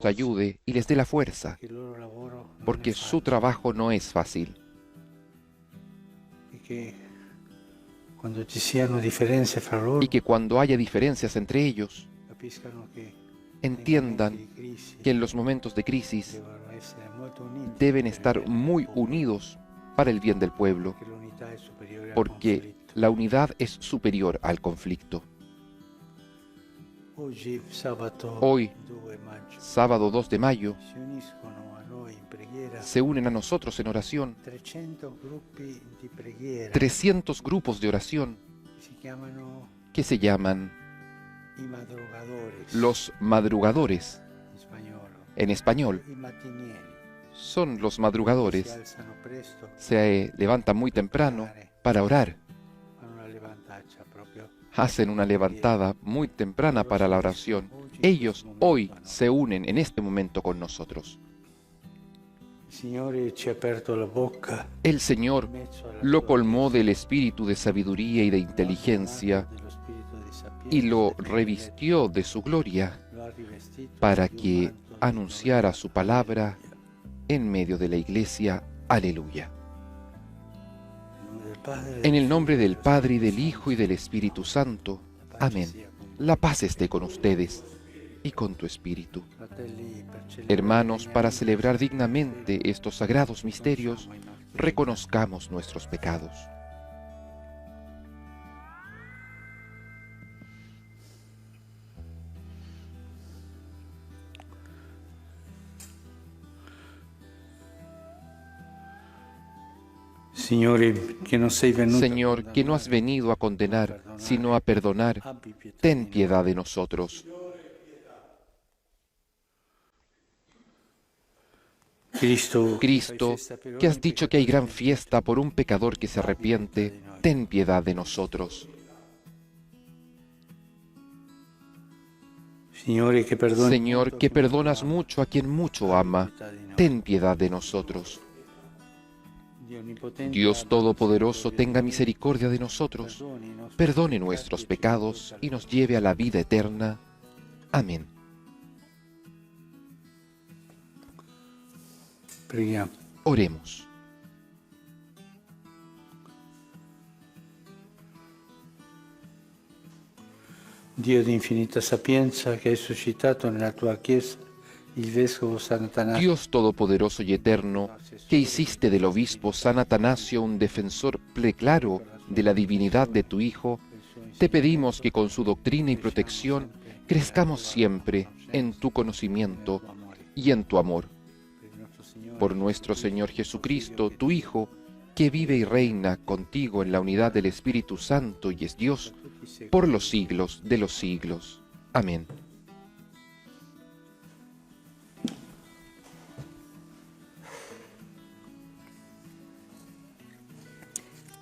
ayude y les dé la fuerza, che il loro lavoro non è porque su facile trabajo no es fácil. e che quando ci siano differenze fra loro Y que cuando haya diferencias entre ellos, capiscano che nei momenti entiendan di crisi que en los momentos de crisis devono essere molto uniti deben per il estar bene del muy popolo, unidos para el bien del pueblo, perché l'unità è superiore al porque conflitto. la unidad es superior al conflicto. Oggi, sabato Hoy, 2 maggio, sábado 2 de mayo, si uniscono a noi in preghiera se unen a nosotros en oración 300 gruppi di preghiera 300 grupos de oración che si chiamano que se llaman i madrugadores los madrugadores. in spagnolo, En español, i mattinieri, son los si madrugadores. alzano presto, Se levantan muy temprano para orar. fanno una levantaccia proprio. Hacen una levantada muy temprana para la oración. Ellos hoy se unen en este momento con nosotros. Il Signore ci ha aperto la bocca El Señor in mezzo alla lo sua colmó chiesa, del espíritu de sabiduría y de lo ha inteligencia donato dello spirito di sapienza y lo per revistió de su gloria lo ha rivestito para di un que manto di anunciara gloria. su palabra Alleluia. en medio de la iglesia. Aleluya. Nel nome del Padre, En del el nombre Figlio e del dello Padre y Spirito del Hijo y del Espíritu Santo. Santo. La pace Amén. sia con La paz esté con ustedes y con tu espíritu. fratelli, per celebrare Hermanos, para degnamente celebrar questi dignamente misteri, estos sagrados misterios, riconosciamo i nostri peccati. reconozcamos nuestros pecados. Signore, che non sei venuto Señor, a que no has condannare, venido a condenar, sino a perdonar, abbi pietà ten di piedad noi. de nosotros. Cristo, Cristo, que has dicho que hay gran fiesta por un pecador que se arrepiente, ten piedad de nosotros. Signore, che perdoni Señor, molto que a chi perdonas ama, mucho a quien mucho abbi ama, pietà di noi. ten piedad de nosotros. Dio Onnipotente, Dios abbi Todopoderoso, misericordia tenga di noi, misericordia de nosotros, perdoni i nostri perdone peccati nuestros e ci pecados conduca y alla nos lleve a la vida eterna. Amén. Preghiamo. Oremos. Dio di infinita sapienza, che hai suscitato nella tua Chiesa il Vescovo Sant'Atanasio, Dios Todopoderoso y Eterno, que hiciste del obispo San Atanasio un defensor preclaro de la divinidad de tu Hijo, te pedimos que con su doctrina y protección crezcamos siempre en tu conocimiento y en tu amor. Por nuestro Señor Jesucristo, tu Hijo, que vive y reina contigo en la unidad del Espíritu Santo y es Dios, por los siglos de los siglos. Amén.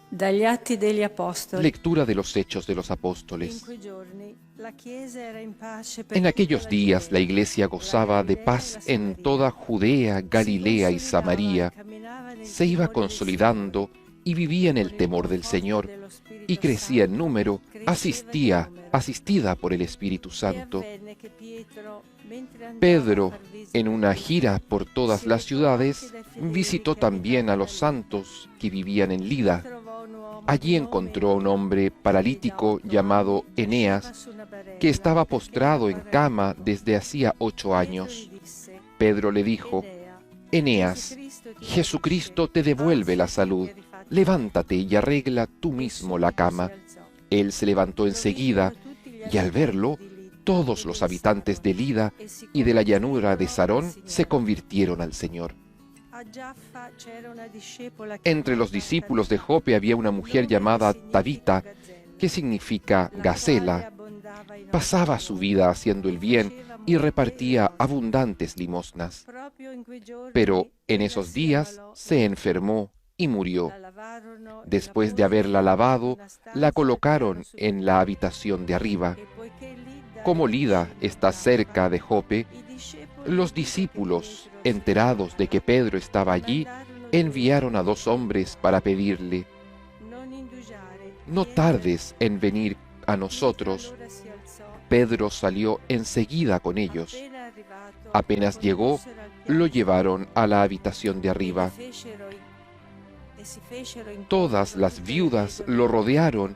Dagli Atti degli Apostoli. Lectura de los Hechos de los In Apóstoles. quei giorni la Chiesa era in pace per En tutta aquellos la días la Giudea, Iglesia la gozaba de Galilea paz e la en Samaria. toda Judea, Galilea y Si Samaria. consolidava e camminava nel Se iba timore del consolidando y vivía en el temor del Señor y crecía en número, asistida por el Espíritu Santo. Pedro, en una gira por todas las ciudades, visitó también a los santos que vivían en Lida. Allí encontró a un hombre paralítico llamado Eneas, que estaba postrado en cama desde hacía 8 años. Pedro le dijo: Eneas, Jesucristo te devuelve la salud. Levántate y arregla tú mismo la cama. Él se levantó enseguida, y al verlo, todos los habitantes de Lida y de la llanura de Sarón se convirtieron al Señor. Entre los discípulos de Jope había una mujer llamada Tabita, que significa gacela. Pasaba su vida haciendo el bien y repartía abundantes limosnas. Pero en esos días se enfermó y murió. Después de haberla lavado, la colocaron en la habitación de arriba. Como Lida está cerca de Jope, los discípulos, enterados de que Pedro estaba allí, enviaron a 2 hombres para pedirle: no tardes en venir a nosotros. Pedro salió enseguida con ellos. Apenas llegó, lo llevaron a la habitación de arriba. Todas las viudas lo rodearon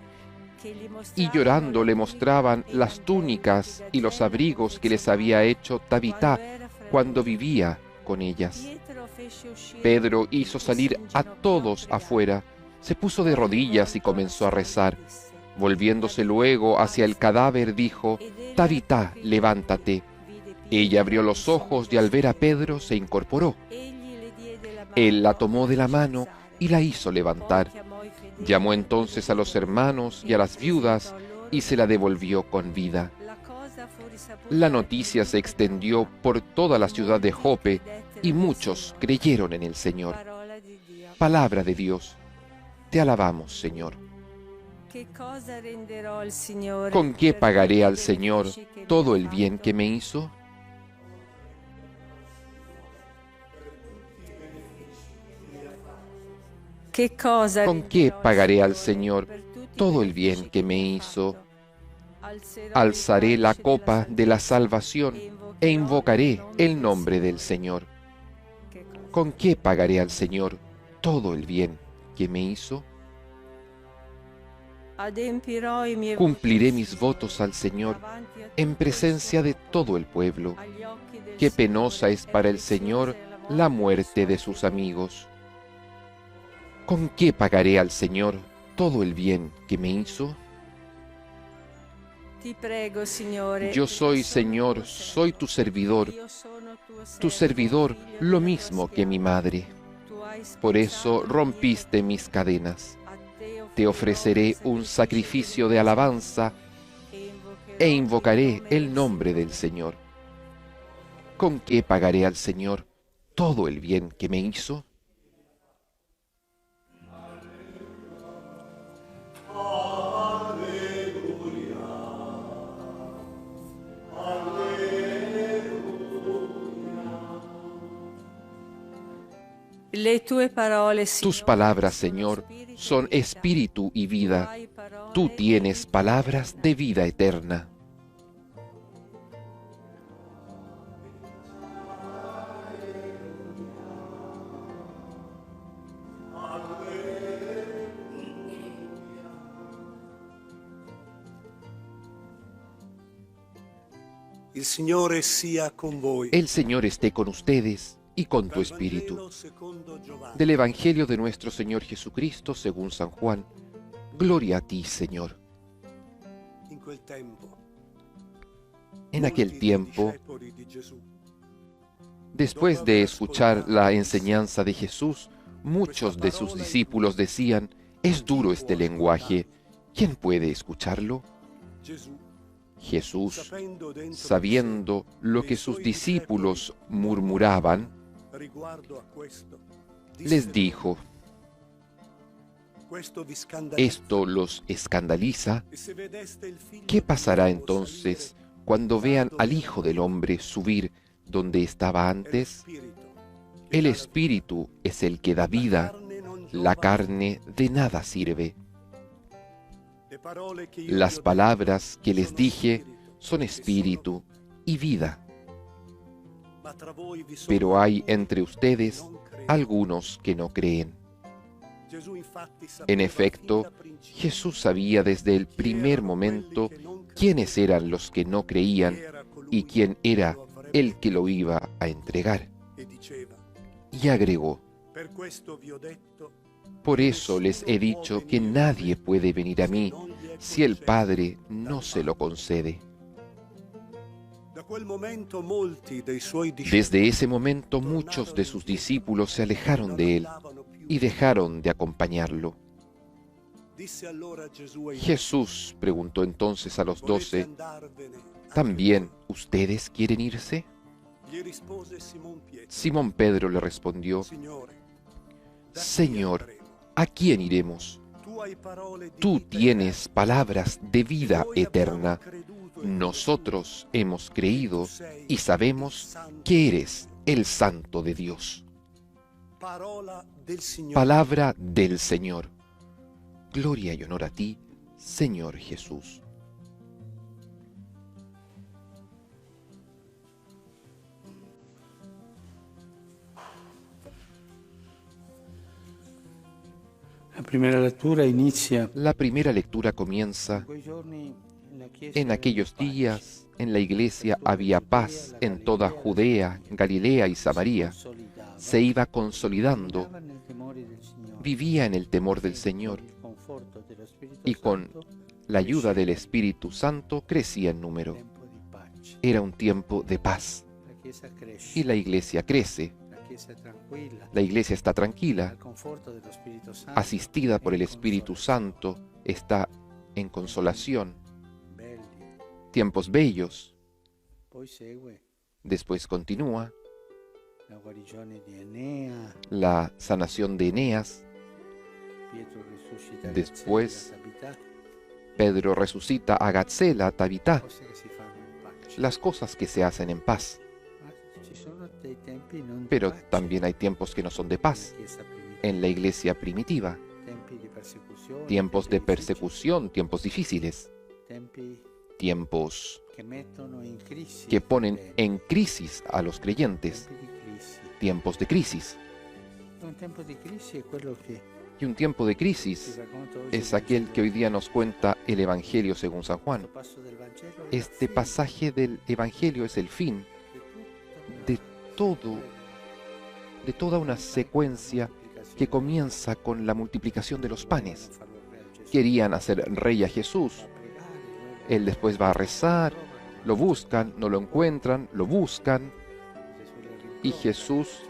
y llorando le mostraban las túnicas y los abrigos que les había hecho Tabitá cuando vivía con ellas. Pedro hizo salir a todos afuera, se puso de rodillas y comenzó a rezar. Volviéndose luego hacia el cadáver, dijo: «Tabitá, levántate». Ella abrió los ojos y al ver a Pedro se incorporó. Él la tomó de la mano y la hizo levantar. Llamó entonces a los hermanos y a las viudas y se la devolvió con vida. La noticia se extendió por toda la ciudad de Jope y muchos creyeron en el Señor. Palabra de Dios. Te alabamos, Señor. ¿Con qué pagaré al Señor todo el bien que me hizo? ¿Con qué pagaré al Señor todo el bien que me hizo? Alzaré la copa de la salvación e invocaré el nombre del Señor. ¿Con qué pagaré al Señor todo el bien que me hizo? Cumpliré mis votos al Señor en presencia de todo el pueblo. Qué penosa es para el Señor la muerte de sus amigos. ¿Con qué pagaré al Señor todo el bien que me hizo? Yo soy, Señor, soy tu servidor lo mismo que mi madre. Por eso rompiste mis cadenas. Te ofreceré un sacrificio de alabanza e invocaré el nombre del Señor. ¿Con qué pagaré al Señor todo el bien que me hizo? Tus palabras, Señor, son espíritu y vida. Tú tienes palabras de vida eterna. Il Signore sia con voi. El Señor esté con ustedes y con tu espíritu. Del Evangelio de nuestro Señor Jesucristo según San Juan. Gloria a ti, Señor. En aquel tiempo, después de escuchar la enseñanza de Jesús, muchos de sus discípulos decían: «Es duro este lenguaje, ¿quién puede escucharlo?». Jesús, sabiendo lo que sus discípulos murmuraban, les dijo: «¿Esto los escandaliza? ¿Qué pasará entonces cuando vean al Hijo del Hombre subir donde estaba antes? El Espíritu es el que da vida, la carne de nada sirve». Las palabras que les dije son espíritu y vida. Pero hay entre ustedes algunos que no creen. En efecto, Jesús sabía desde el primer momento quiénes eran los que no creían y quién era el que lo iba a entregar. Y agregó: «Por eso les he dicho que nadie puede venir a mí si el Padre no se lo concede». Desde ese momento muchos de sus discípulos se alejaron de él y dejaron de acompañarlo. Jesús preguntó entonces a los 12: «¿También ustedes quieren irse?». Simón Pedro le respondió: «Señor, ¿a quién iremos? Tú tienes palabras de vida eterna. Nosotros hemos creído y sabemos que eres el Santo de Dios». Palabra del Señor. Gloria y honor a ti, Señor Jesús. La primera lectura inizia La primera lectura comienza: quei giorni la Chiesa en era aquellos in pace. días en la iglesia había paz en toda Judea, Galilea y Samaria. Consolidava, Se iba consolidando, andava nel temore del Signore. vivía en el temor del Con Señor il conforto dello Spirito y con Santo, la ayuda del cresceva Espíritu Santo crecía en número. tempo di pace. Era un tiempo de paz La Chiesa cresce, y la iglesia crece. la Chiesa è tranquilla, La iglesia está tranquila, al conforto dello Spirito Santo, asistida por el in Espíritu consolazione. Santo, está en consolación. Belli. Tiempos bellos. Poi segue Después continúa la guarigione di Enea, la sanación de Eneas. Pietro risuscita Después, Gazzella, Tabità, Pedro resucita a Gatzela, Tabitá. cose che si fanno in pace. Las cosas que se hacen en paz. Ma ci sono dei tempi non di Pero pace también hay tiempos que no son de paz nella Chiesa primitiva. en la iglesia primitiva. Tempi di persecuzione, Tiempos tempi de persecución, tiempos difíciles, difficili, tempi tiempos che mettono in crisi que i ponen fedeli, en crisis a los creyentes, tempi di crisi. tiempos de crisis. Un tempo di crisi è quello che Y un tiempo de ci crisis racconta oggi es il aquel Vangelo. que hoy día nos cuenta el Evangelio según San Juan. Questo passo del Vangelo è la Este fine pasaje del Evangelio es el fin di de todo, de toda una secuencia que comienza con la multiplicación de los panes. Querían hacer rey a Jesús. Él después va a rezar, lo buscan, no lo encuentran, lo buscan, y Jesús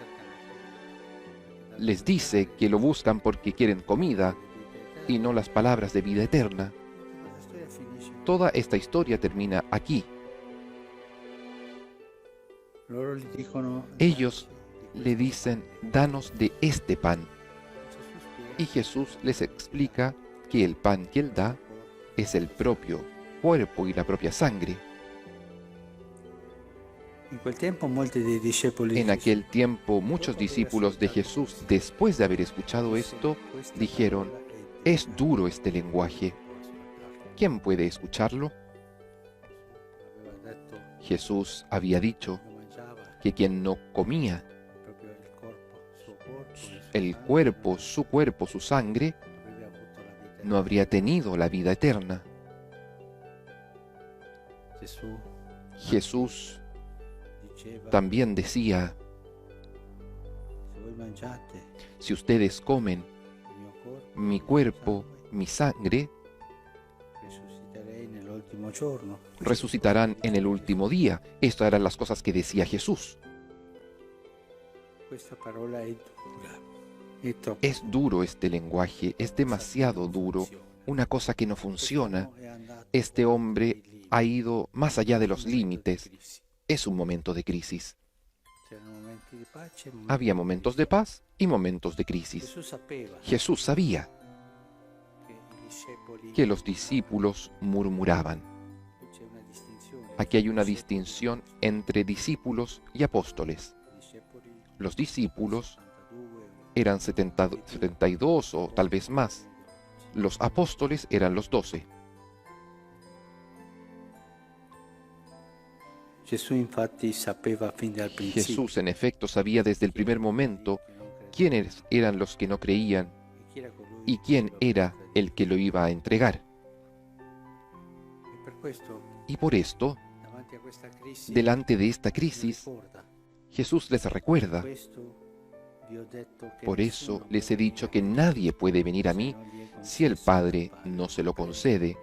les dice que lo buscan porque quieren comida y no las palabras de vida eterna. Toda esta historia termina aquí. Ellos le dicen, danos de este pan. Y Jesús les explica que el pan que Él da es el propio cuerpo y la propia sangre. En aquel tiempo, muchos discípulos de Jesús, después de haber escuchado esto, dijeron, es duro este lenguaje. ¿Quién puede escucharlo? Jesús había dicho que quien no comía el cuerpo, su sangre, no habría tenido la vida eterna. Jesús también decía, si ustedes comen mi cuerpo, mi sangre, resucitarán en el último día. Estas eran las cosas que decía Jesús. Es duro este lenguaje, es demasiado duro, una cosa que no funciona. Este hombre ha ido más allá de los límites. Es un momento de crisis. Había momentos de paz y momentos de crisis. Jesús sabía que los discípulos murmuraban. Aquí hay una distinción entre discípulos y apóstoles. Los discípulos eran 72 o tal vez más. Los apóstoles eran los 12. Jesús, en efecto, sabía desde el primer momento quiénes eran los que no creían y quién era el que lo iba a entregar. Y por esto, delante de esta crisis, Jesús les recuerda, por eso les he dicho que nadie puede venir a mí si el Padre no se lo concede.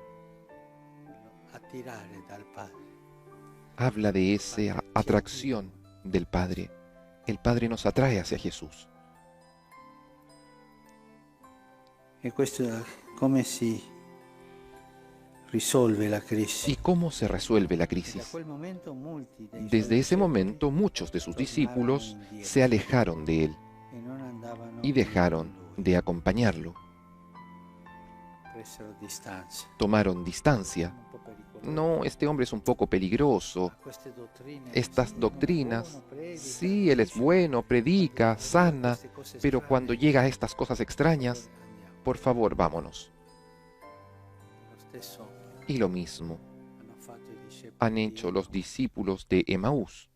Habla de esa atracción del Padre. El Padre nos atrae hacia Jesús. ¿Y cómo se resuelve la crisis? ¿Y cómo se resuelve la crisis? Desde ese momento, muchos de sus discípulos se alejaron de él y dejaron de acompañarlo. Tomaron distancia. No, este hombre es un poco peligroso. Estas doctrinas, sí, él es bueno, predica, sana, pero cuando llega a estas cosas extrañas, por favor, vámonos. Y lo mismo han hecho los discípulos de Emaús.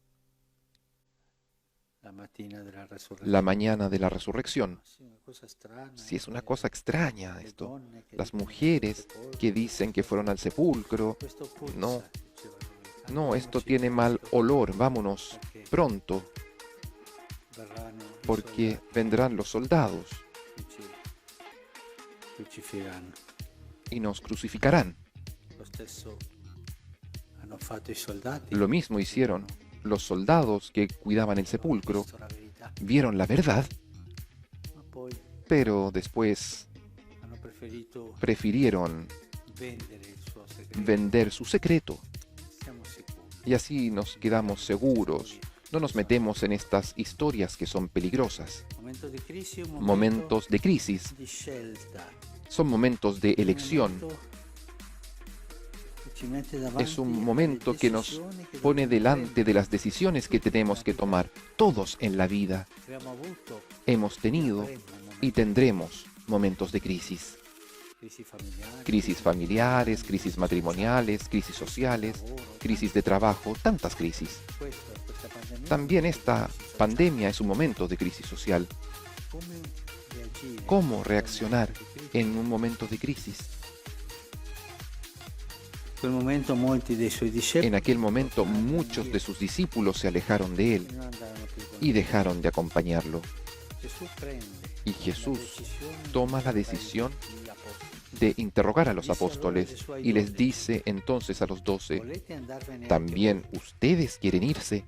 la mañana de la resurrección. Si es una cosa extraña esto. Las mujeres que dicen que fueron al sepulcro, no, no, esto tiene mal olor, vámonos pronto, porque vendrán los soldados y nos crucificarán. Lo mismo hicieron los soldados que cuidaban el sepulcro, vieron la verdad, pero después prefirieron vender su secreto. Y así nos quedamos seguros. No nos metemos en estas historias que son peligrosas. Momentos de crisis son momentos de elección. Es un momento que nos pone delante de las decisiones que tenemos que tomar. Todos en la vida hemos tenido y tendremos momentos de crisis. Crisis familiares, crisis matrimoniales, crisis sociales, crisis de trabajo, tantas crisis. También esta pandemia es un momento de crisis social. ¿Cómo reaccionar en un momento de crisis? En aquel momento muchos de sus discípulos se alejaron de él y dejaron de acompañarlo. Y Jesús toma la decisión de interrogar a los apóstoles y les dice entonces a los 12, ¿también ustedes quieren irse?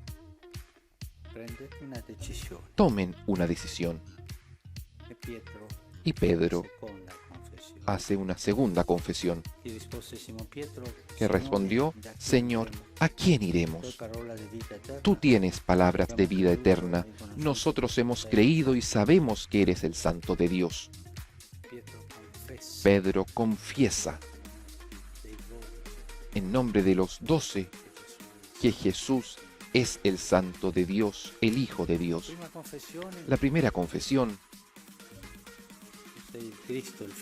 Tomen una decisión. Y Pedro hace una segunda confesión, que respondió, Señor, ¿a quién iremos? Tú tienes palabras de vida eterna. Nosotros hemos creído y sabemos que eres el Santo de Dios. Pedro confiesa en nombre de los 12 que Jesús es el Santo de Dios, el Hijo de Dios. La primera confesión,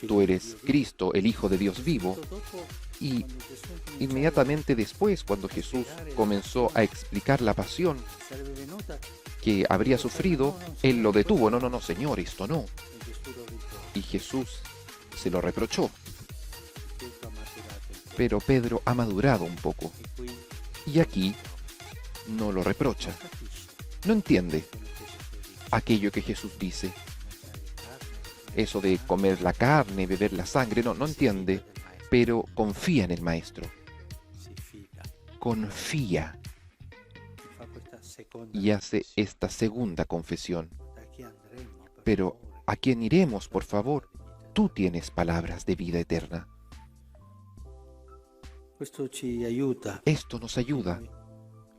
tú eres Cristo, el Hijo de Dios vivo. Y inmediatamente después, cuando Jesús comenzó a explicar la pasión que habría sufrido, Él lo detuvo. No, no, no, Señor, esto no. Y Jesús se lo reprochó. Pero Pedro ha madurado un poco. Y aquí no lo reprocha. No entiende aquello que Jesús dice. Eso de comer la carne, beber la sangre, no entiende, pero confía en el Maestro. Confía. Y hace esta segunda confesión. Pero, ¿a quién iremos, por favor? Tú tienes palabras de vida eterna. Esto nos ayuda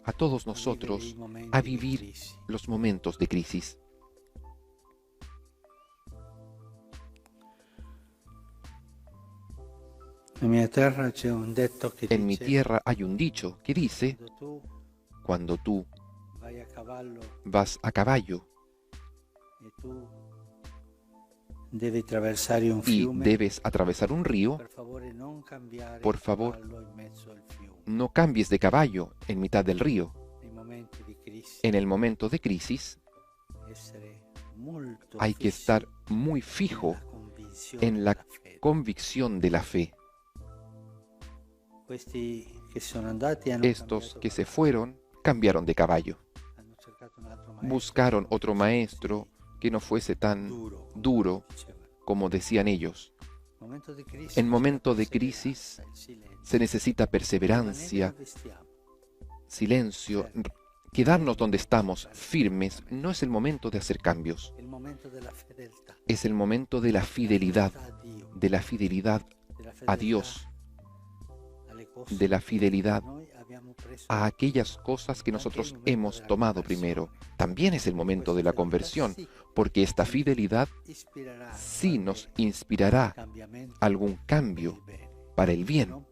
a todos nosotros a vivir los momentos de crisis. En mi tierra hay un dicho que dice, cuando tú vas a caballo y debes atravesar un río, por favor, no cambies de caballo en mitad del río. En el momento de crisis, hay que estar muy fijo en la convicción de la fe. Estos que se fueron cambiaron de caballo. Buscaron otro maestro que no fuese tan duro como decían ellos. En momento de crisis se necesita perseverancia, silencio, quedarnos donde estamos, firmes. No es el momento de hacer cambios. Es el momento de la fidelidad a Dios, de la fidelidad a aquellas cosas que nosotros hemos tomado primero. También es el momento de la conversión, porque esta fidelidad sí nos inspirará algún cambio para el bien,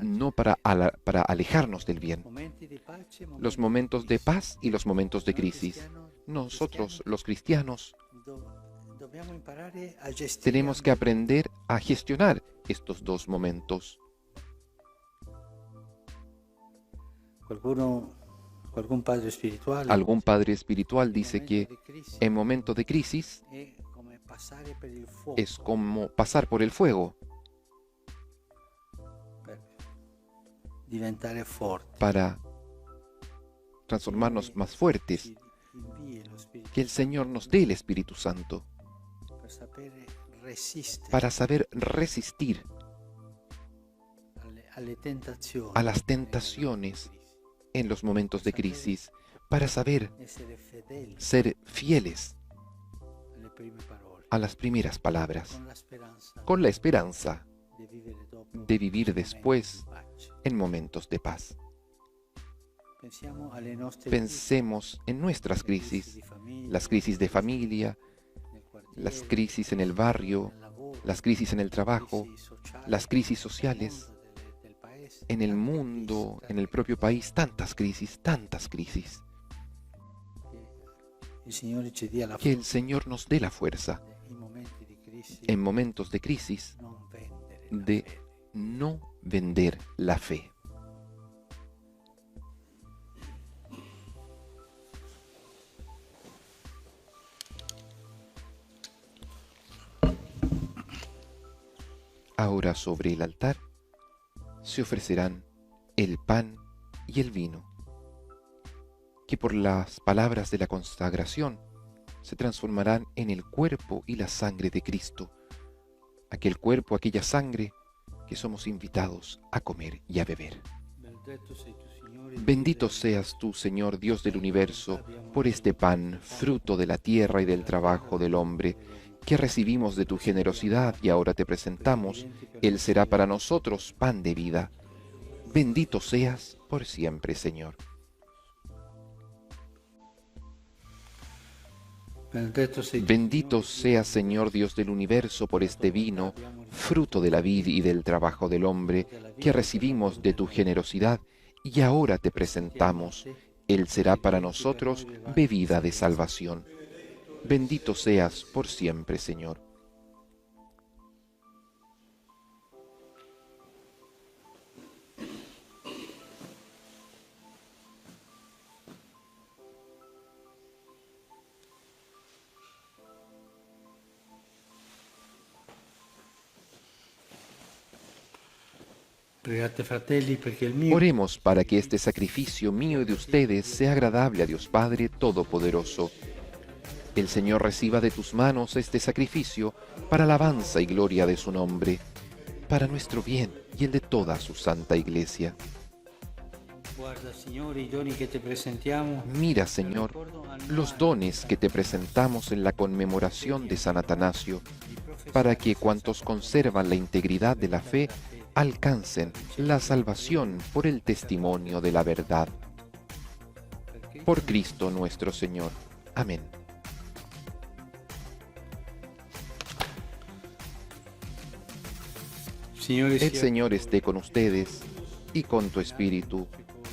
no para alejarnos del bien. Los momentos de paz y los momentos de crisis. Nosotros, los cristianos, tenemos que aprender a gestionar estos dos momentos. Algún padre espirituale Algún padre espiritual dice que en momentos de crisis è come passare per il fuoco es como pasar por el fuego per diventare forti. para transformarnos más fuertes, Ci invii lo Spirito que el Señor nos dé el Espíritu Santo per sapere resistere para saber resistir alle tentazioni, a las tentaciones en los momentos de crisis, para saber essere fedeli ser fieles alle prime parole, a las primeras palabras, con la speranza con la esperanza di vivere dopo de vivir después in pace. en momentos de paz. Pensiamo alle nostre Pensemos en nuestras crisi crisis, di famiglia, las crisis de familia, nel quartiere, las crisis en el barrio, nel lavoro, las crisis en el trabajo, crisi sociali, las crisis sociales, del paese, en el tante mundo, crisi, en el propio país, tantas crisis, tantas crisis. il Signore ci dia la Que el forza Señor nos dé la fuerza in momenti di crisi en momentos de crisis non vendere la de fede. no vender la fe. Ahora sobre el altar se ofrecerán el pan y el vino, que por las palabras de la consagración se transformarán en el cuerpo y la sangre de Cristo, aquel cuerpo, aquella sangre que somos invitados a comer y a beber. Benedetto sei tu, Signore, Bendito seas tú, Señor Dios del universo, por este pan, fruto de la tierra y del trabajo del hombre, que recibimos de tu generosidad y ahora te presentamos. Él será para nosotros pan de vida. Bendito seas por siempre, Señor. Bendito seas, Señor Dios del universo, por este vino, fruto de la vid y del trabajo del hombre, que recibimos de tu generosidad y ahora te presentamos. Él será para nosotros bebida de salvación. Bendito seas por siempre, Señor. Pregate, fratelli, perché il mio Oremos para que este sacrificio mío y de ustedes sea agradable a Dios Padre Todopoderoso. El Señor reciba de tus manos este sacrificio para alabanza y gloria de su nombre, para nuestro bien y el de toda su santa Iglesia. guarda, Signore, i doni che te presentiamo. Mira, Señor, los dones que te presentamos en la conmemoración de San Atanasio, para que cuantos conservan la integridad de la fe alcancen la salvación por el testimonio de la verdad. Por Cristo nuestro Señor. Amén. Signore, El sia Señor esté con ustedes y con tu espíritu.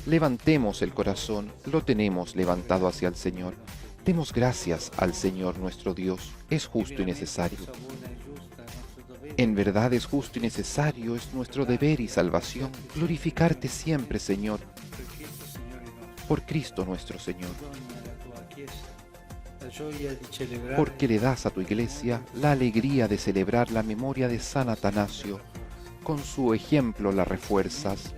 Levantemos el corazón, lo tenemos levantado hacia el Señor. Demos gracias al Señor nuestro Dios, es justo y necesario. En verdad es justo y necesario, es nuestro deber y salvación glorificarte siempre, Señor, por Cristo nuestro Señor, porque le das a tu Iglesia la alegría de celebrar la memoria de San Atanasio. Con su ejemplo la refuerzas,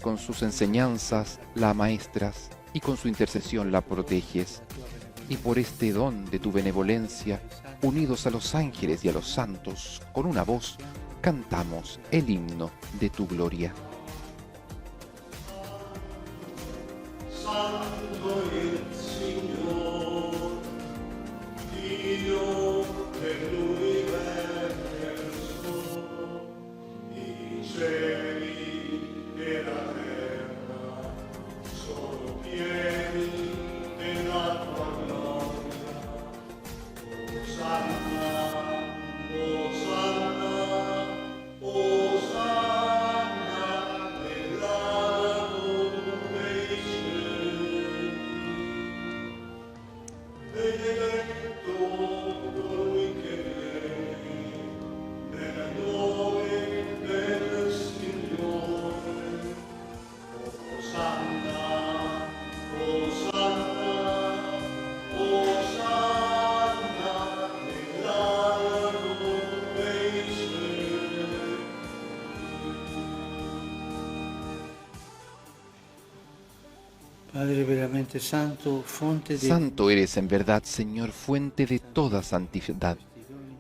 con sus enseñanzas la maestras y con su intercesión la proteges. Y por este don de tu benevolencia, unidos a los ángeles y a los santos, con una voz, cantamos el himno de tu gloria. Dio veramente santo, fonte di Santo eres en verdad, Señor, fuente de toda santidad.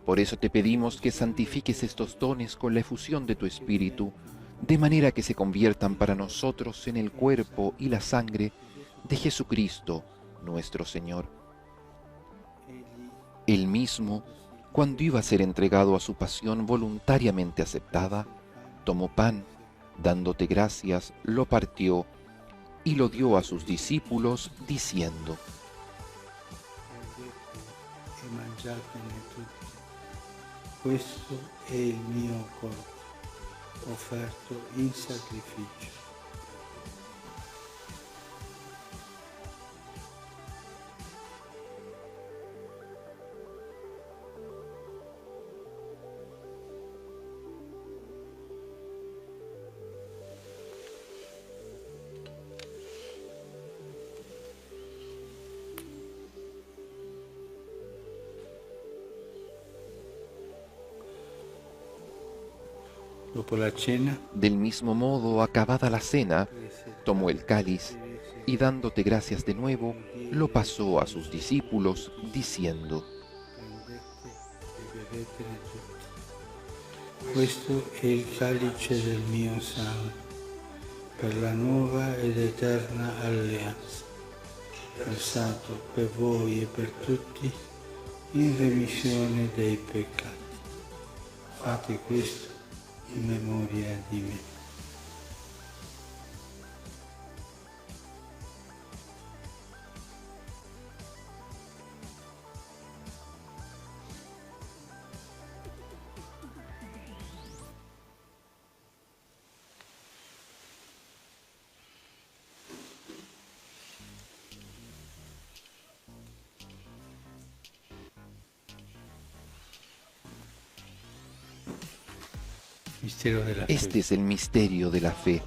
Por eso te pedimos que santifiques estos dones con la efusión de tu Espíritu, de manera que se conviertan para nosotros en el cuerpo y la sangre de Jesucristo, nuestro Señor. Él mismo, cuando iba a ser entregado a su pasión voluntariamente aceptada, tomó pan, dándote gracias, lo partió y lo dio a sus discípulos, diciendo: e mangiatene tutti. Questo è il mio corpo, offerto in sacrificio. Dopo la cena, Del mismo modo, acabada la cena, tomó el cáliz y dándote gracias de nuevo, lo pasó a sus discípulos, diciendo: prendete e bevetene tutti. Questo è il calice del mio sangue, per la nuova ed eterna alleanza, versato per voi e per tutti in remissione dei peccati. Fate questo in memoria di me. Mistero della Este fede. es el misterio de la fe.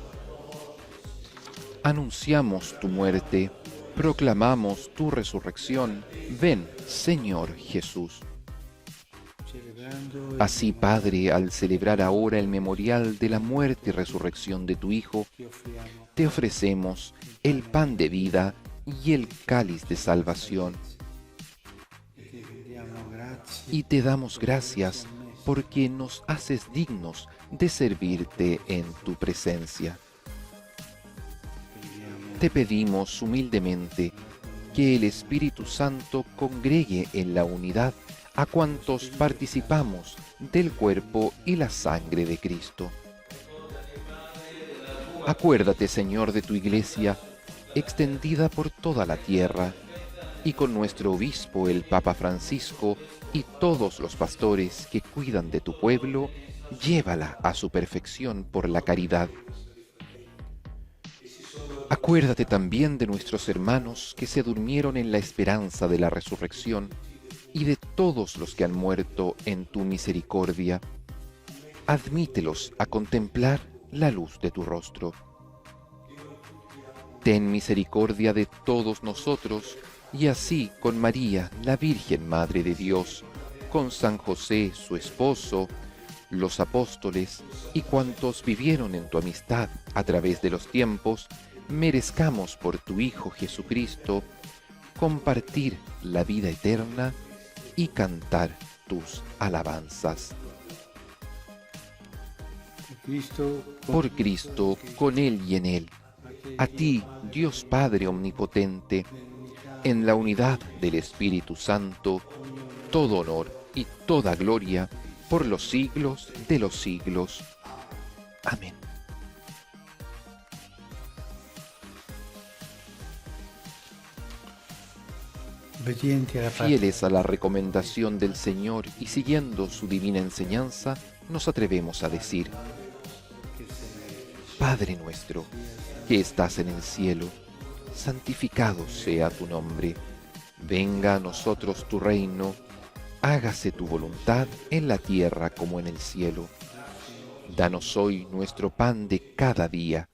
Anunciamos tu muerte, proclamamos tu resurrección. Ven, Señor Jesús. Celebrando Así, Padre, al celebrar ahora el memorial de la muerte y resurrección de tu Hijo, ti offriamo te ofrecemos el pan de vida y el cáliz de salvación. e ti rendiamo grazie Y te damos gracias porque nos haces dignos de servirte en tu presencia. Te pedimos humildemente que el Espíritu Santo congregue en la unidad a cuantos participamos del cuerpo y la sangre de Cristo. Acuérdate, Señor, de tu Iglesia, extendida por toda la tierra, y con nuestro obispo, el Papa Francisco, y todos los pastores que cuidan de tu pueblo, llévala a su perfección por la caridad. Acuérdate también de nuestros hermanos que se durmieron en la esperanza de la resurrección, y de todos los que han muerto en tu misericordia. Admítelos a contemplar la luz de tu rostro. Ten misericordia de todos nosotros, y así con María, la Virgen Madre de Dios, con San José, su esposo, los apóstoles y cuantos vivieron en tu amistad a través de los tiempos, merezcamos por tu Hijo Jesucristo compartir la vida eterna y cantar tus alabanzas. Cristo Por Cristo, con Él y en Él, a ti, Dios Padre Omnipotente, en la unidad del Espíritu Santo, todo honor y toda gloria por los siglos de los siglos. Amén. obedienti alla parola. Fieles a la recomendación del Señor y siguiendo su divina enseñanza, nos atrevemos a decir: Padre nuestro, que estás en el cielo, santificado sea tu nombre. Venga a nosotros tu reino, hágase tu voluntad en la tierra como en el cielo. Danos hoy nuestro pan de cada día.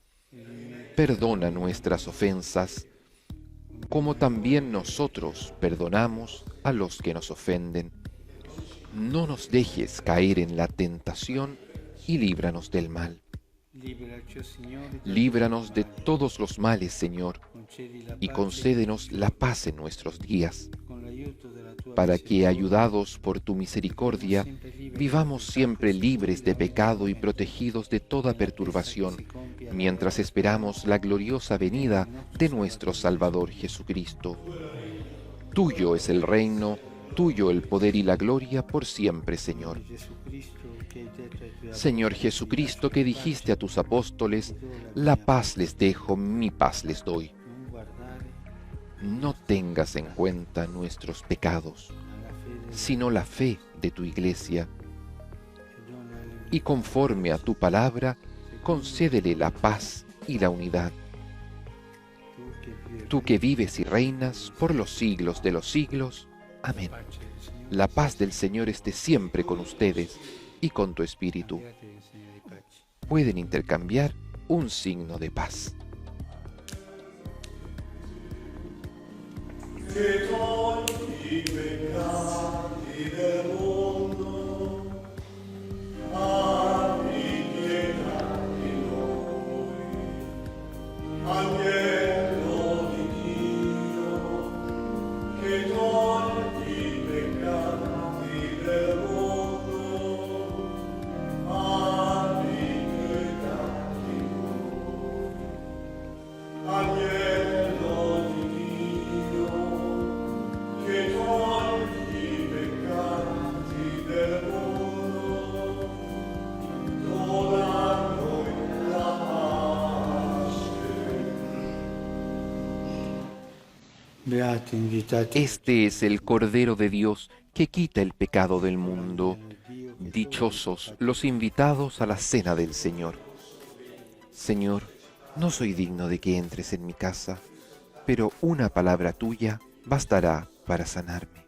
Perdona nuestras ofensas, como también nosotros perdonamos a los que nos ofenden. No nos dejes caer en la tentación y líbranos del mal. Líbranos de todos los males, Señor, y concédenos la paz en nuestros días, para que, ayudados por tu misericordia, vivamos siempre libres de pecado y protegidos de toda perturbación, mientras esperamos la gloriosa venida de nuestro Salvador Jesucristo. Tuyo es el reino, tuyo el poder y la gloria por siempre, Señor. Señor Jesucristo, que dijiste a tus apóstoles, la paz les dejo, mi paz les doy. No tengas en cuenta nuestros pecados, sino la fe de tu Iglesia. Y conforme a tu palabra, concédele la paz y la unidad. Tú que vives y reinas por los siglos de los siglos. Amén. La paz del Señor esté siempre con ustedes y con tu espíritu. Pueden intercambiar un signo de paz. Che togli i peccati del mondo, abbi pietà di noi. Agnello di Dio, che togli i peccati del mondo, abbi pietà di noi. Agnello di Dio, che togli i peccati del mondo, dona a noi la pace. Beati invitati. Este es el Cordero de Dios que quita el pecado del mundo. Dichosos los invitados a la cena del Señor. Señor, no soy digno de que entres en mi casa, pero una palabra tuya bastará para sanarme.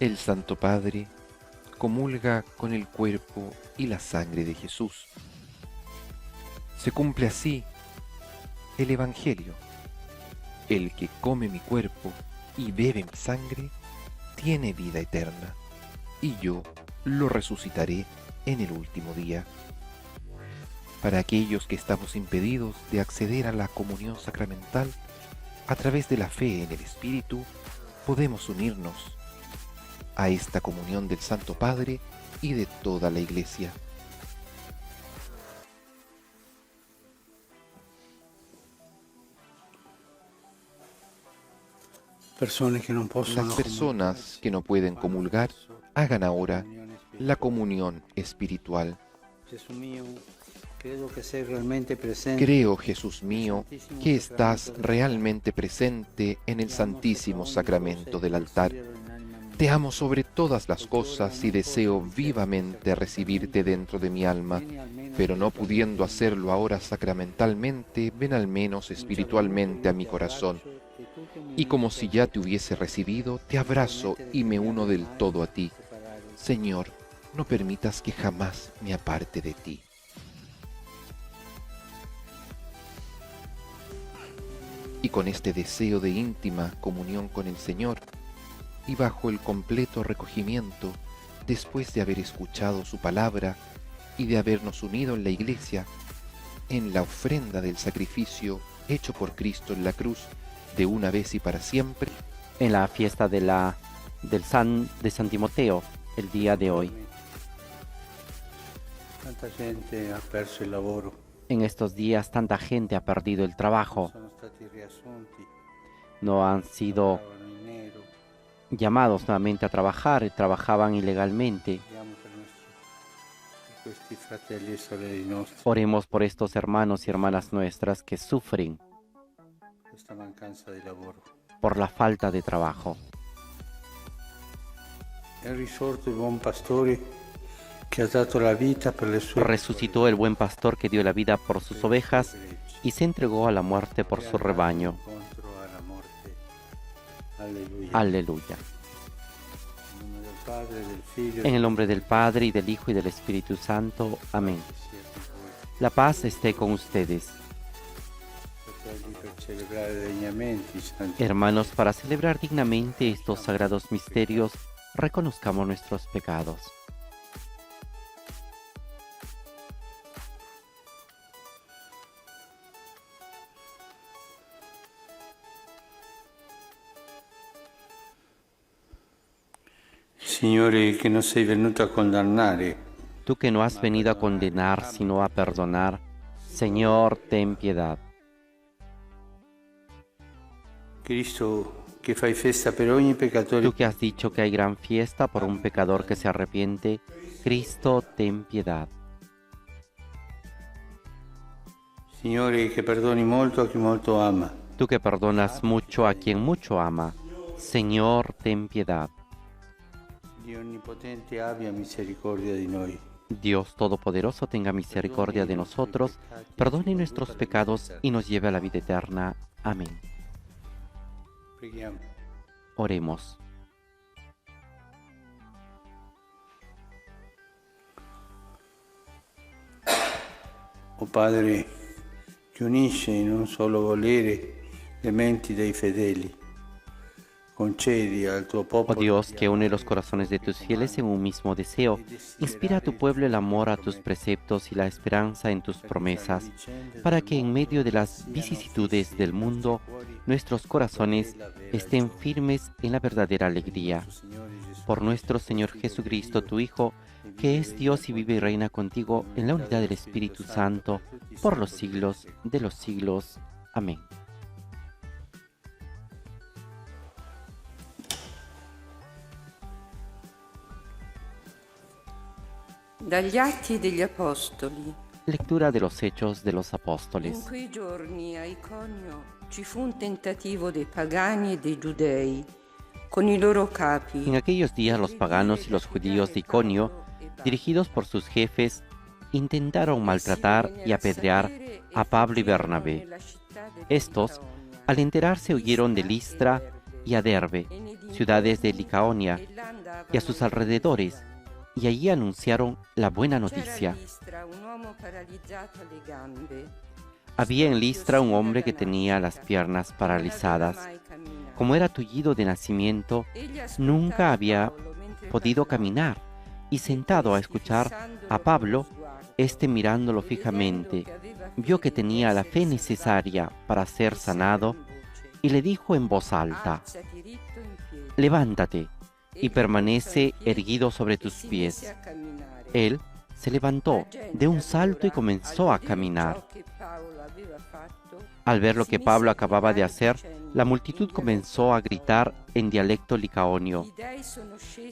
El Santo Padre comulga con el cuerpo y la sangre de Jesús. Se cumple así el Evangelio. El que come mi cuerpo y bebe mi sangre tiene vida eterna, y yo lo resucitaré en el último día. Para aquellos que estamos impedidos de acceder a la comunión sacramental, a través de la fe en el Espíritu, podemos unirnos a esta comunión del Santo Padre y de toda la Iglesia. Las personas que no pueden comulgar, hagan ahora la comunión espiritual. Creo, Jesús mío, que estás realmente presente en el Santísimo Sacramento del altar. Te amo sobre todas las cosas y deseo vivamente recibirte dentro de mi alma, pero no pudiendo hacerlo ahora sacramentalmente, ven al menos espiritualmente a mi corazón. Y como si ya te hubiese recibido, te abrazo y me uno del todo a ti. Señor, no permitas que jamás me aparte de ti. Y con este deseo de íntima comunión con el Señor, y bajo el completo recogimiento, después de haber escuchado su palabra y de habernos unido en la Iglesia, en la ofrenda del sacrificio hecho por Cristo en la cruz, de una vez y para siempre, en la fiesta de San Timoteo, el día de hoy. Tanta gente ha perso il lavoro. En estos días tanta gente ha perdido el trabajo, Sono stati riassunti, no han sido lavoravano in nero. llamados nuevamente a trabajar y trabajaban ilegalmente. Preghiamo per questi fratelli e sorelle nostri, Oremos por estos hermanos y hermanas nuestras que sufren questa mancanza di lavoro. por la falta de trabajo. È risorto il buon pastore che ha dato la vita per le sue Resucitó el buen pastor que dio la vida por sus ovejas y se entregó a la muerte por su rebaño. Incontro alla morte. Alleluia. Aleluya. In nome del Padre, del Figlio En el nombre del Padre, y del Hijo, y del Espíritu Santo. Amén. sia con voi. La paz esté con ustedes. Fratelli, per celebrare degnamente i santi Hermanos, para celebrar dignamente estos sagrados misterios, reconozcamos nuestros pecados. Signore, che non sei venuto a condannare, Tú que no has venido a condenar, sino a perdonar, Señor, ten piedad. Cristo, che fai festa per ogni peccatore, Tú que has dicho que hay gran fiesta por un pecador que se arrepiente, Cristo, ten piedad. Signore, che perdoni molto a chi molto ama, Tú que perdonas mucho a quien mucho ama, Señor, ten piedad. Dio onnipotente abbia misericordia di noi. Dios Todopoderoso tenga misericordia de nosotros, perdone nuestros pecados y nos lleve a la vida eterna. Amén. Preghiamo. Oremos. O Padre, che unisce in un solo volere le menti dei fedeli, concedi al tuo Oh popolo Dios, que une los corazones de tus fieles en un mismo deseo, inspira a tu pueblo el amor a tus preceptos y la esperanza en tus promesas, para que en medio de las vicisitudes del mundo, nuestros corazones estén firmes en la verdadera alegría. Por nuestro Señor Jesucristo, tu Hijo, que es Dios y vive y reina contigo en la unidad del Espíritu Santo, por los siglos de los siglos. Amén. Dagli Atti degli Apostoli. Lectura de los Hechos de los In Apóstoles. quei giorni a Iconio ci fu un tentativo dei pagani e dei giudei, con i loro capi. En aquellos días los paganos y los judíos de Iconio, dirigidos por sus jefes, intentaron maltratar y apedrear a Pablo y Bernabé. Estos, al enterarse, huyeron de Listra y a Derbe, ciudades de Licaonia, y a sus alrededores, y allí anunciaron la buena noticia. Había en Listra un hombre que tenía las piernas paralizadas. Como era tullido de nacimiento, nunca había podido caminar, y sentado a escuchar a Pablo, éste mirándolo fijamente, vio que tenía la fe necesaria para ser sanado, y le dijo en voz alta: «Levántate y permanece erguido sobre tus pies». Él se levantó de un salto y comenzó a caminar. Al ver lo que Pablo acababa de hacer, la multitud comenzó a gritar en dialecto licaonio: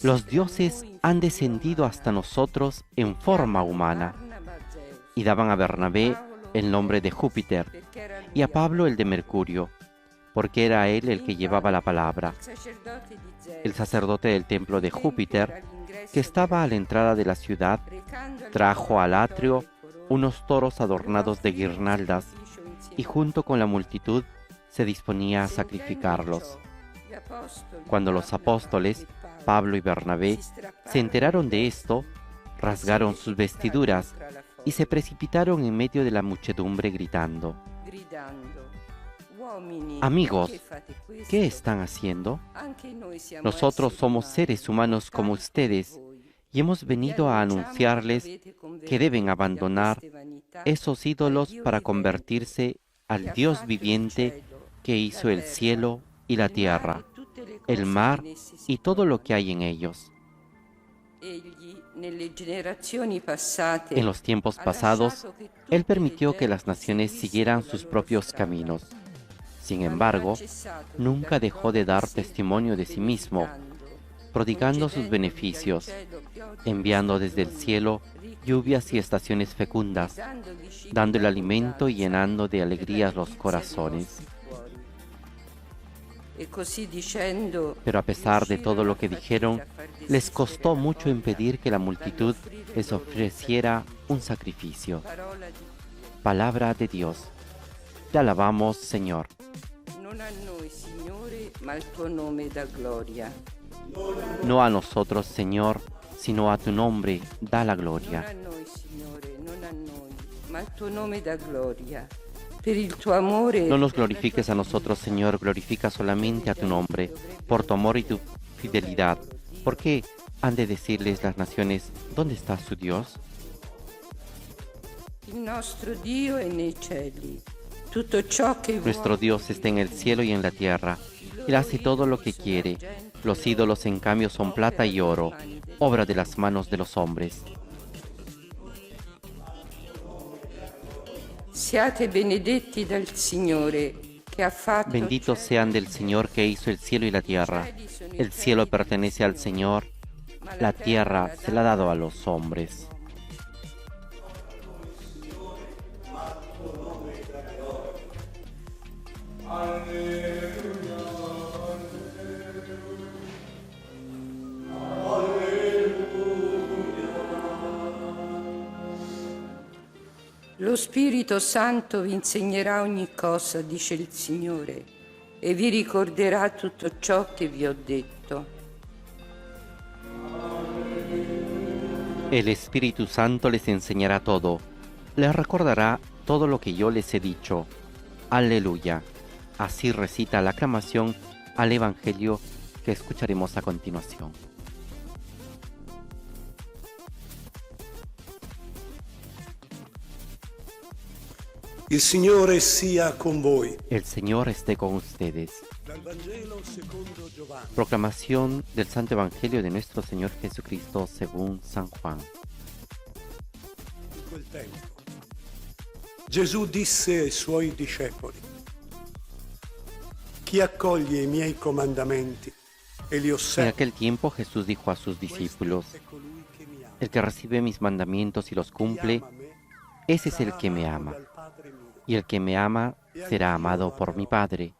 «Los dioses han descendido hasta nosotros en forma humana». Y daban a Bernabé el nombre de Júpiter y a Pablo el de Mercurio, porque era él el que llevaba la palabra. El sacerdote del templo de Júpiter, que estaba a la entrada de la ciudad, trajo al atrio unos toros adornados de guirnaldas y junto con la multitud se disponía a sacrificarlos. Cuando los apóstoles, Pablo y Bernabé, se enteraron de esto, rasgaron sus vestiduras y se precipitaron en medio de la muchedumbre gritando: «Amigos, ¿qué están haciendo? Nosotros somos seres humanos como ustedes y hemos venido a anunciarles que deben abandonar esos ídolos para convertirse al Dios viviente que hizo el cielo y la tierra, el mar y todo lo que hay en ellos». En los tiempos pasados, Él permitió que las naciones siguieran sus propios caminos. Sin embargo, nunca dejó de dar testimonio de sí mismo, prodigando sus beneficios, enviando desde el cielo lluvias y estaciones fecundas, dando el alimento y llenando de alegrías los corazones. Pero a pesar de todo lo que dijeron, les costó mucho impedir que la multitud les ofreciera un sacrificio. Palabra de Dios. Te alabamos, Señor. Non a noi, Signore, ma al tuo nome da gloria. No a nosotros, Señor, sino a tu nombre da la Non gloria. a noi, Signore, non a noi, ma al tuo nome da gloria. Per il tuo amore. No nos glorifiques a nosotros, Señor, glorifica solamente a tu nombre, por tu amor y tu fidelidad. ¿Por qué han de decirles las naciones, ¿dónde está su Dios? Il nostro Dio è nei cieli. Tutto ciò che Nuestro Dios está en el cielo y en la tierra. Él hace todo lo que quiere. Los ídolos, en cambio, son plata y oro, obra de las manos de los hombres. Siate benedetti dal Signore che ha fatto. Benditos sean del Señor que hizo el cielo y la tierra. El cielo pertenece al Señor, la tierra se la ha dado a los hombres. Lo Spirito Santo vi insegnerà ogni cosa, dice il Signore, e vi ricorderà tutto ciò che vi ho detto. El Espíritu Santo les enseñará todo, les recordará todo lo que yo les he dicho. Aleluya. Así recita la aclamación al Evangelio que escucharemos a continuación. Il Signore sia con voi. El Señor esté con ustedes. Dal Vangelo secondo Giovanni. Proclamación del Santo Evangelio de nuestro Señor Jesucristo según San Juan. In quel tempo Gesù disse ai suoi discepoli: chi accoglie i miei comandamenti e li En osserva aquel tiempo Jesús dijo a sus discípulos, è colui che mi ama. el que recibe mis mandamientos y los cumple, ese es el que me ama. Y el que me ama será amado por mi Padre,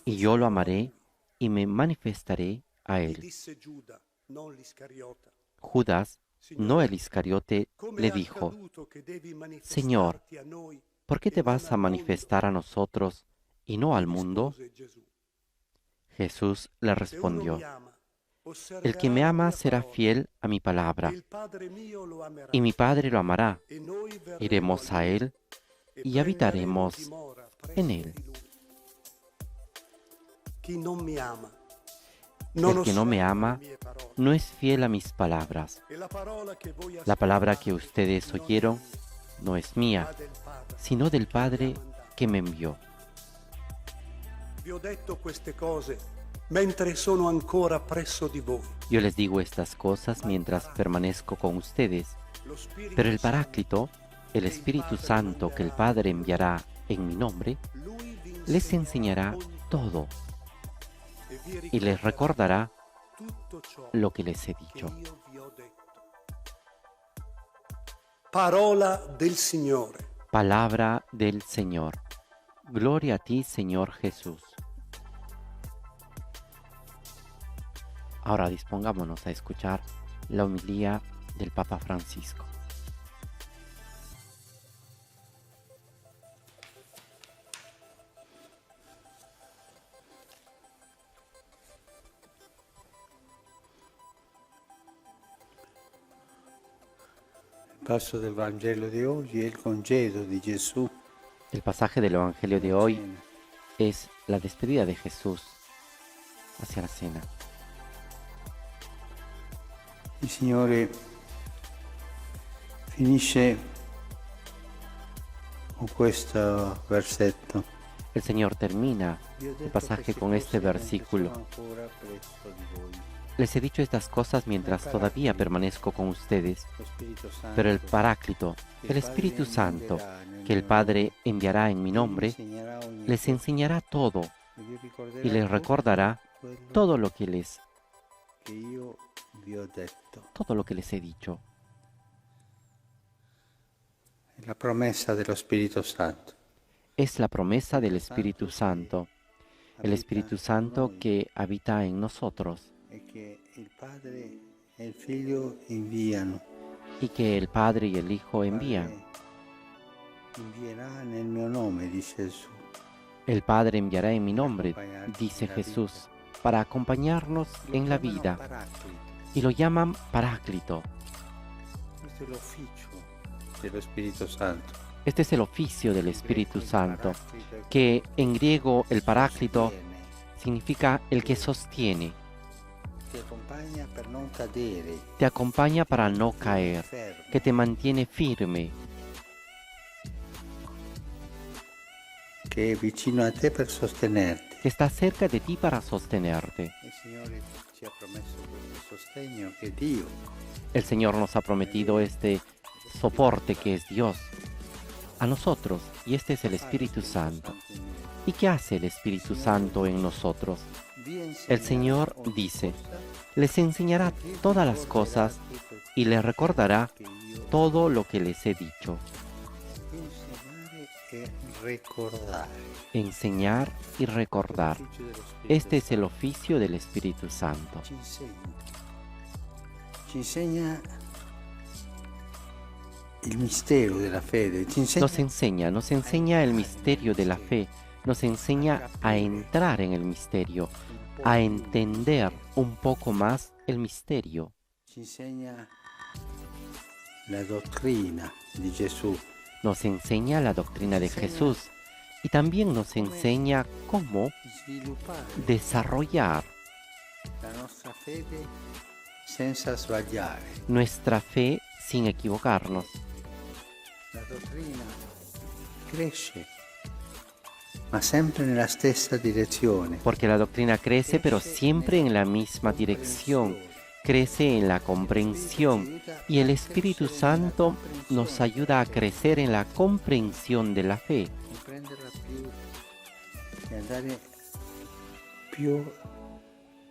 y yo lo amaré y me manifestaré a él. Disse Giuda, non l'Iscariota: Judas, no el Iscariote, come le è dijo, accaduto che devi Señor, manifestarti a noi ¿por qué te vas a manifestar a nosotros y no al mundo? rispose Gesù. Jesús le Se uno respondió, mi ama, el que me ama será fiel a mi palabra, il Padre mio lo amerà, y mi Padre lo amará. e noi verremo Iremos a él e y habitaremos prenderemo dimora presso en él. di lui. Chi non mi ama, El que no me osserva ama le mie parole. no es fiel a mis palabras. E la parola che voi La palabra que ascoltate ustedes non oyeron no es mía, è del Padre sino del che mi ha Padre mandato. que me envió. Vi ho detto queste cose mentre sono ancora presso di voi. Yo les digo estas cosas mientras permanezco con ustedes, Lo Spirito pero el Santo, Paráclito, el Espíritu Santo que el Padre enviará en mi nombre, lui vi les insegnerà enseñará ogni todo e vi y les recordará tutto ciò lo que les he che dicho. io vi ho detto. Parola del Signore. Palabra del Señor. Gloria a ti, Señor Jesús. Ahora dispongámonos a escuchar la homilía del Papa Francisco. Il passo del Vangelo di oggi è il congedo di Gesù. El pasaje del Evangelio de hoy es la despedida de Jesús hacia la cena. Il Signore finisce con questo versetto. El Señor termina Vi ho el detto pasaje queste con este cose mentre versículo. sono ancora presso di voi. Les he dicho estas cosas mientras todavía permanezco con ustedes, Lo Spirito Santo, pero el Paráclito, el Espíritu Santo, que el Padre enviará en mi nombre, insegnerà ogni les cosa enseñará todo e vi ricorderà y les tutto recordará quello todo lo que les che io vi ho detto. he dicho. È la promessa dello Spirito Santo. Es la promesa del Espíritu Santo, el Espíritu Santo que habita en nosotros E che il Padre e il Figlio inviano. y que el Padre y el Hijo envían. invierà nel mio nome, dice Gesù. El Padre enviará en mi nombre, dice Jesús, para acompañarnos en la vida. Y lo llaman Paráclito. Questo è l'ufficio dello Spirito Santo. Este es el oficio del Espíritu Santo, que en griego el Paráclito significa el que sostiene, Ti accompagna per non cadere, te acompaña para no caer, fermo. que te mantiene firme, Che è vicino a te per sostenerti. que está cerca de ti para sostenerte. Il Signore ci ha promesso questo sostegno che Dio El Señor nos ha prometido este soporte que es Dios a nosotros, y este es el Espíritu Santo. ¿Y qué hace el Espíritu Santo en nosotros? El Señor dice, les enseñará todas las cosas y les recordará todo lo que les he dicho. insegnare e ricordare. Enseñar y recordar. L'ufficio dello Spirito Este es el oficio del Espíritu Santo. ci insegna. Ci insegna il mistero della fede, ci insegna Nos enseña el misterio de la fe, nos enseña a entrar en el misterio, a entender un poco más el misterio. ci insegna la dottrina di Gesù, Nos enseña la doctrina de Jesús y también nos enseña cómo sviluppare desarrollar la nostra fede senza sbagliare. nuestra fe sin equivocarnos. La dottrina cresce, ma sempre nella stessa direzione. Porque la doctrina crece, pero siempre en la misma dirección, crece en la comprensión, y el Espíritu Santo nos ayuda a crecer en la comprensión de la fe, Comprenderla più e andare più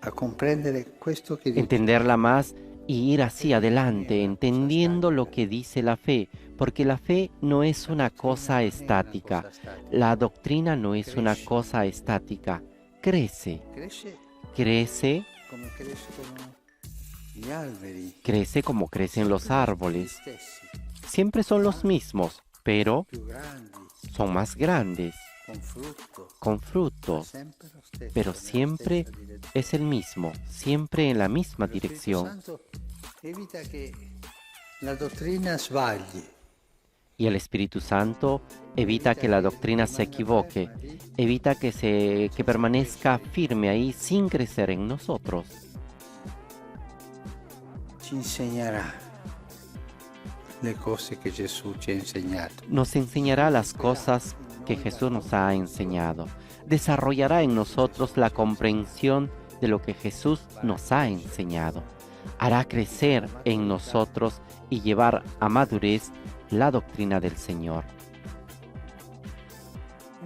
a comprendere questo che dice. entenderla más y ir así adelante, entendiendo lo que dice la fe, porque la fe no es una cosa estática, la doctrina no es una cosa estática, crece, Cresce crece, come crescono gli alberi, crece como crecen los gli árboles. stessi, Siempre son los mismos, pero più grandi, son más grandes, con frutto, con fruto, sempre lo stesso, pero nella siempre stessa direzione. es el mismo, siempre en la misma Lo Spirito dirección. Santo evita che la dottrina sbagli, Y el Espíritu Santo evita que la doctrina se equivoque, evita que permanezca firme ahí sin crecer en nosotros. ci insegnerà le cose che Gesù ci ha insegnato. Nos enseñará las cosas que Jesús nos ha enseñado. Desarrollará en nosotros la comprensión de lo que Jesús nos ha enseñado. Hará crecer en nosotros y llevar a madurez la doctrina del Señor.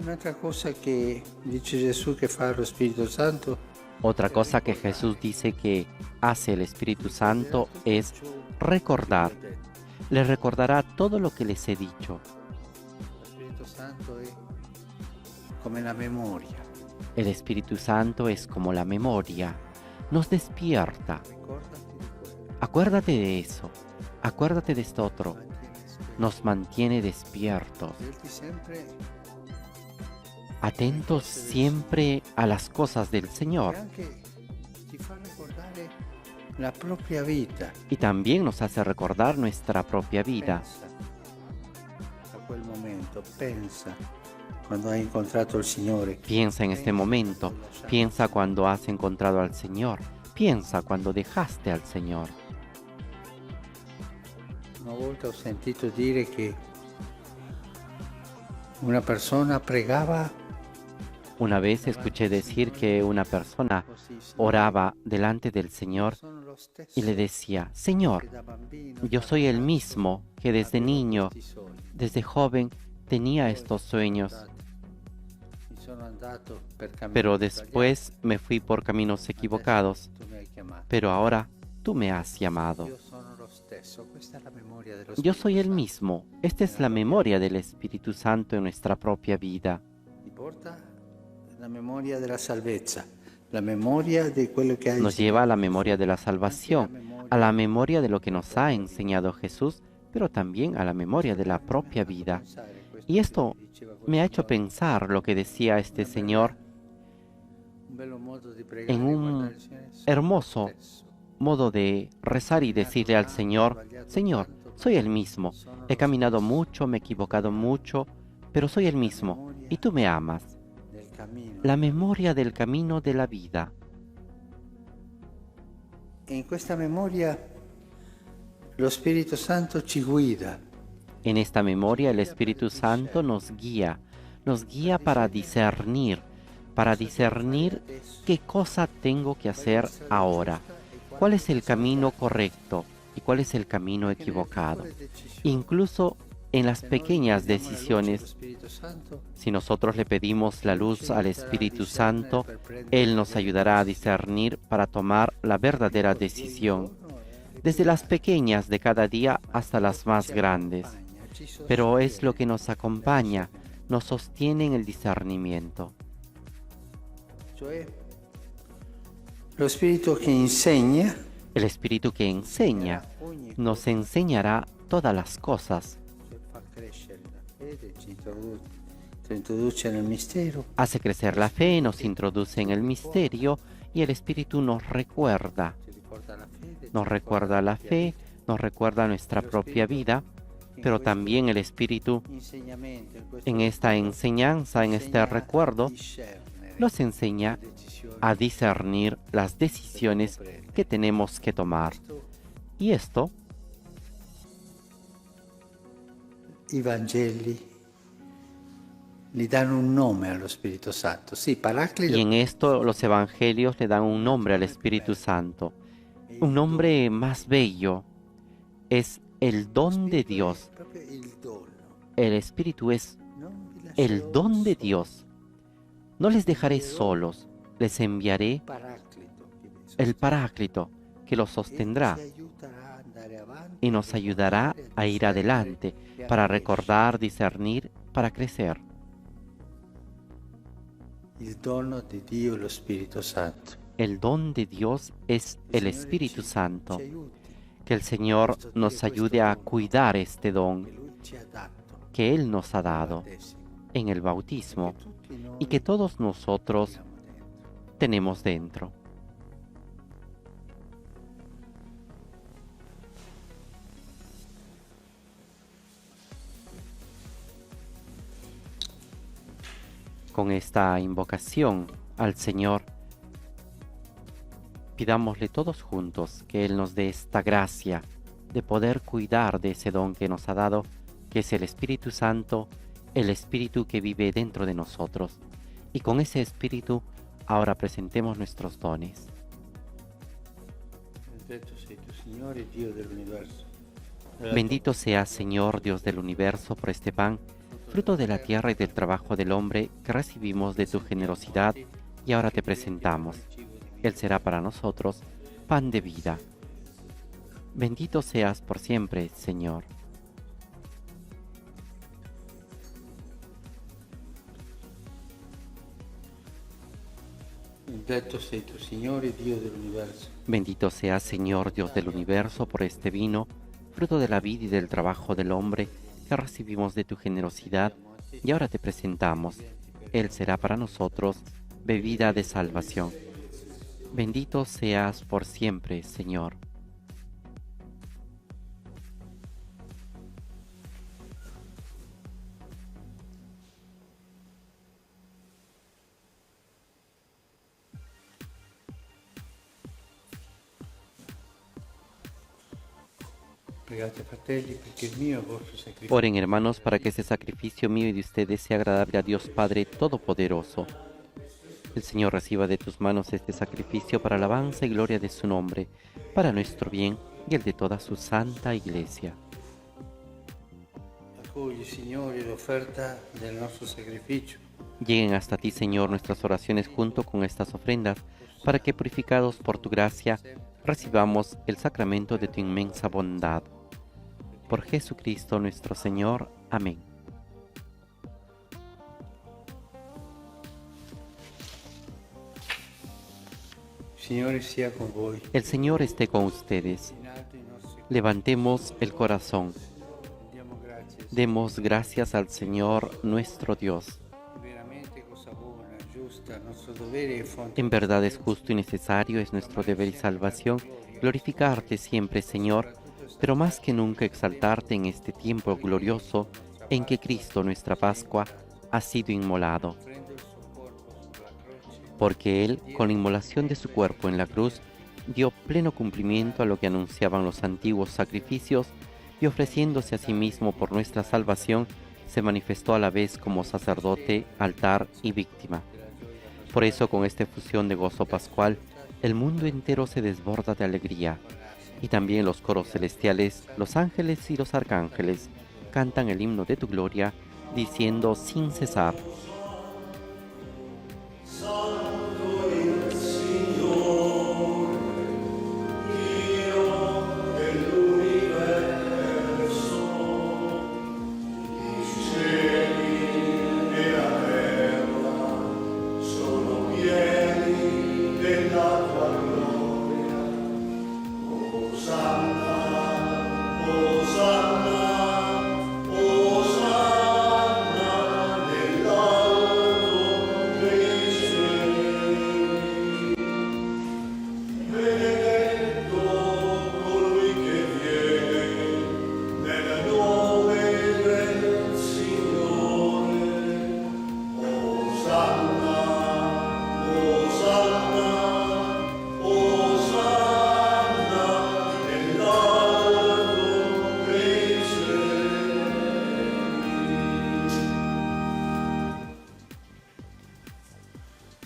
Un'altra cosa che dice Gesù che fa lo Spirito Santo Otra cosa que Jesús dice que hace el Espíritu Santo es recordar. Les recordará todo lo que les he dicho. lo Spirito Santo è come la memoria, El Espíritu Santo es como la memoria. Nos despierta. ricordati di quello, Acuérdate de eso. Acuérdate de esto otro. mantieni sveglio, Nos mantiene despiertos, tenerti sempre atentos siempre a las cosas del e Señor. anche ti fa ricordare la propria vita. Y también nos hace recordar nuestra propia vida. Pensa a quel momento, pensa quando hai incontrato il Signore. Piensa en este momento. Piensa cuando has encontrado al Señor. Piensa cuando dejaste al Señor. Una volta ho sentito dire che una persona pregava Una vez escuché decir que una persona così, oraba delante del Señor sono lo stesso y le decía, Señor, che da bambino yo soy el mismo que desde niño, questi sogni. desde joven, tenía estos sueños, Mi sono andato per camminare pero después me fui por caminos equivocados, tu mi hai chiamato. pero ahora tú me has llamado. Io sono lo stesso, questa è la memoria dello Yo Spirito soy el Santo. mismo. Esta es la memoria del Espíritu Santo en nuestra propia vida. Ti porta la memoria della salvezza, la memoria di quello che hai Nos lleva a la memoria de la salvación, a la memoria de lo que nos ha enseñado Jesús, pero también a la memoria de la propia vida. Y esto me ha hecho pensar lo que decía este señor en un hermoso modo de rezar y decirle al Señor: Señor, soy el mismo, he caminado mucho, me he equivocado mucho, pero soy el mismo y tú me amas. La memoria del camino de la vida. En questa memoria lo Spirito Santo ci guida. En esta memoria el Espíritu Santo nos guía para discernir qué cosa tengo que hacer ahora, cuál es el camino correcto y cuál es el camino equivocado. Incluso en las pequeñas decisiones, si nosotros le pedimos la luz al Espíritu Santo, Él nos ayudará a discernir para tomar la verdadera decisión, desde las pequeñas de cada día hasta las más grandes. Pero es lo que nos acompaña, nos sostiene en el discernimiento. Lo Spirito che insegna, El Espíritu que enseña nos enseñará todas las cosas. fa crescere la fede, ci introduce nel mistero. Hace crecer la fe, nos introduce en el misterio y el Espíritu nos recuerda. Nos recuerda la fe, nos recuerda nuestra propia vida, pero también el Espíritu en esta enseñanza, en este recuerdo, nos enseña a discernir las decisiones que tenemos que tomar. Y esto, I Vangeli gli danno un nome allo Spirito Santo. Sì, Paraclito. y en esto los evangelios le dan un nombre al Espíritu Santo, un nombre más bello, es el don de Dios. Proprio il dono. El Espíritu es Non vi el lascerò don de Dios. No les dejaré solos, les enviaré Paraclito, che vi el Paráclito, que los sostendrá ci aiuterà ad andare avanti y nos ayudará a ir adelante para recordar, discernir, para crecer. il dono di Dio, lo Spirito Santo. El don de Dios es el Espíritu Santo. Ci aiuti, Que el Señor nos ayude a cuidar este don che Lui ci ha dato. que Él nos ha dado Battesimo. en el bautismo Tutti noi y que todos nosotros abbiamo dentro. tenemos dentro. Con esta invocación al Señor, pidámosle todos juntos que Él nos dé esta gracia de poder cuidar de ese don que nos ha dado, que es el Espíritu Santo, el Espíritu que vive dentro de nosotros. Y con ese Espíritu ahora presentemos nuestros dones. Benedetto sei tu, Signore, Dio dell'universo. Bendito sea, Señor, Dios del universo, por este pan, fruto de la tierra y del trabajo del hombre que recibimos de tu generosidad y ahora te presentamos. Él será para nosotros pan de vida. Bendito seas por siempre, Señor. Benedetto sei tu, Signore, Dio dell'universo. Bendito sea, Señor, Dios del universo, por este vino, fruto de la vida y del trabajo del hombre que recibimos de tu generosidad y ahora te presentamos. Él será para nosotros bebida de salvación. Bendito seas por siempre, Señor. Pregate, fratelli, perché il mio e il vostro sacrificio Oren, hermanos, para que este sacrificio mío y de ustedes sea agradable a Dios Padre Todopoderoso. El Señor reciba de tus manos este sacrificio para alabanza y gloria de su nombre, para nuestro bien y el de toda su santa Iglesia. accogli, Signore, l'offerta del nostro sacrificio. Lleguen hasta ti, Señor, nuestras oraciones junto con estas ofrendas, para que, purificados por tu gracia, recibamos el sacramento de tu inmensa bondad. Por Jesucristo nuestro Señor. Amén. Signore sia con voi. El Señor esté con ustedes. In alto i nostri Levantemos el corazón. diamo grazie al Demos gracias al Señor nuestro Dios. Veramente cosa buona, giusta, nostro dovere e fonte. En verdad es justo y necesario, es nuestro deber y salvación, glorificarte siempre, Señor, pero más que nunca exaltarte en este tiempo glorioso en que Cristo, nuestra Pascua, ha sido inmolado. Porque Él, con la inmolación de su cuerpo en la cruz, dio pleno cumplimiento a lo que anunciaban los antiguos sacrificios y ofreciéndose a sí mismo por nuestra salvación, se manifestó a la vez como sacerdote, altar y víctima. Por eso, con esta efusión de gozo pascual, el mundo entero se desborda de alegría, y también los coros celestiales, los ángeles y los arcángeles cantan el himno de tu gloria, diciendo sin cesar: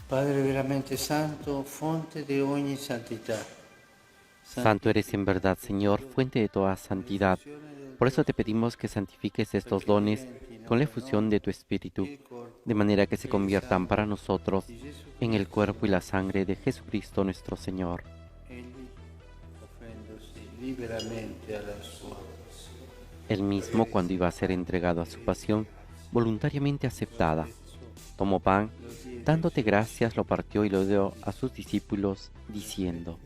Padre veramente santo, fonte de ogni santità. Santo eres en verdad, Señor, fuente de toda santidad. Por eso te pedimos que santifiques estos dones con la efusión de tu Espíritu, de manera que se conviertan para nosotros en el cuerpo y la sangre de Jesucristo nuestro Señor. Egli, offrendosi liberamente alla sua. Él mismo, cuando iba a ser entregado a su pasión, voluntariamente aceptada, tomó pan, dándote gracias, lo partió y lo dio a sus discípulos, diciendo: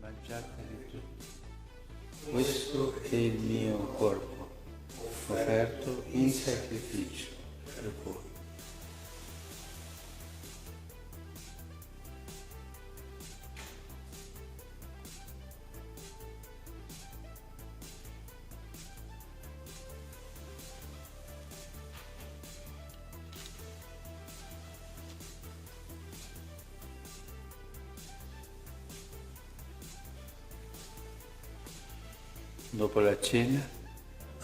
Mangiatene tutti. Questo è il mio corpo, offerto in sacrificio per voi. Dopo la cena,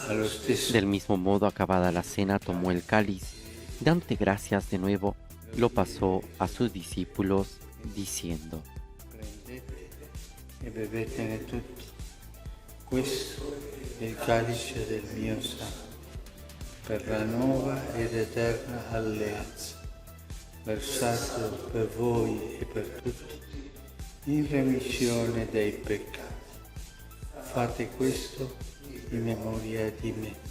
allo stesso Del mismo modo, acabada la cena, tomó el cáliz, dándote gracias de nuevo, lo pasó a sus discípulos, diciendo: prendete e bevetene tutti. Questo è il calice del mio sangue, per la nuova ed eterna alleanza, versato per voi e per tutti, in remissione dei peccati. Fate questo in memoria di me.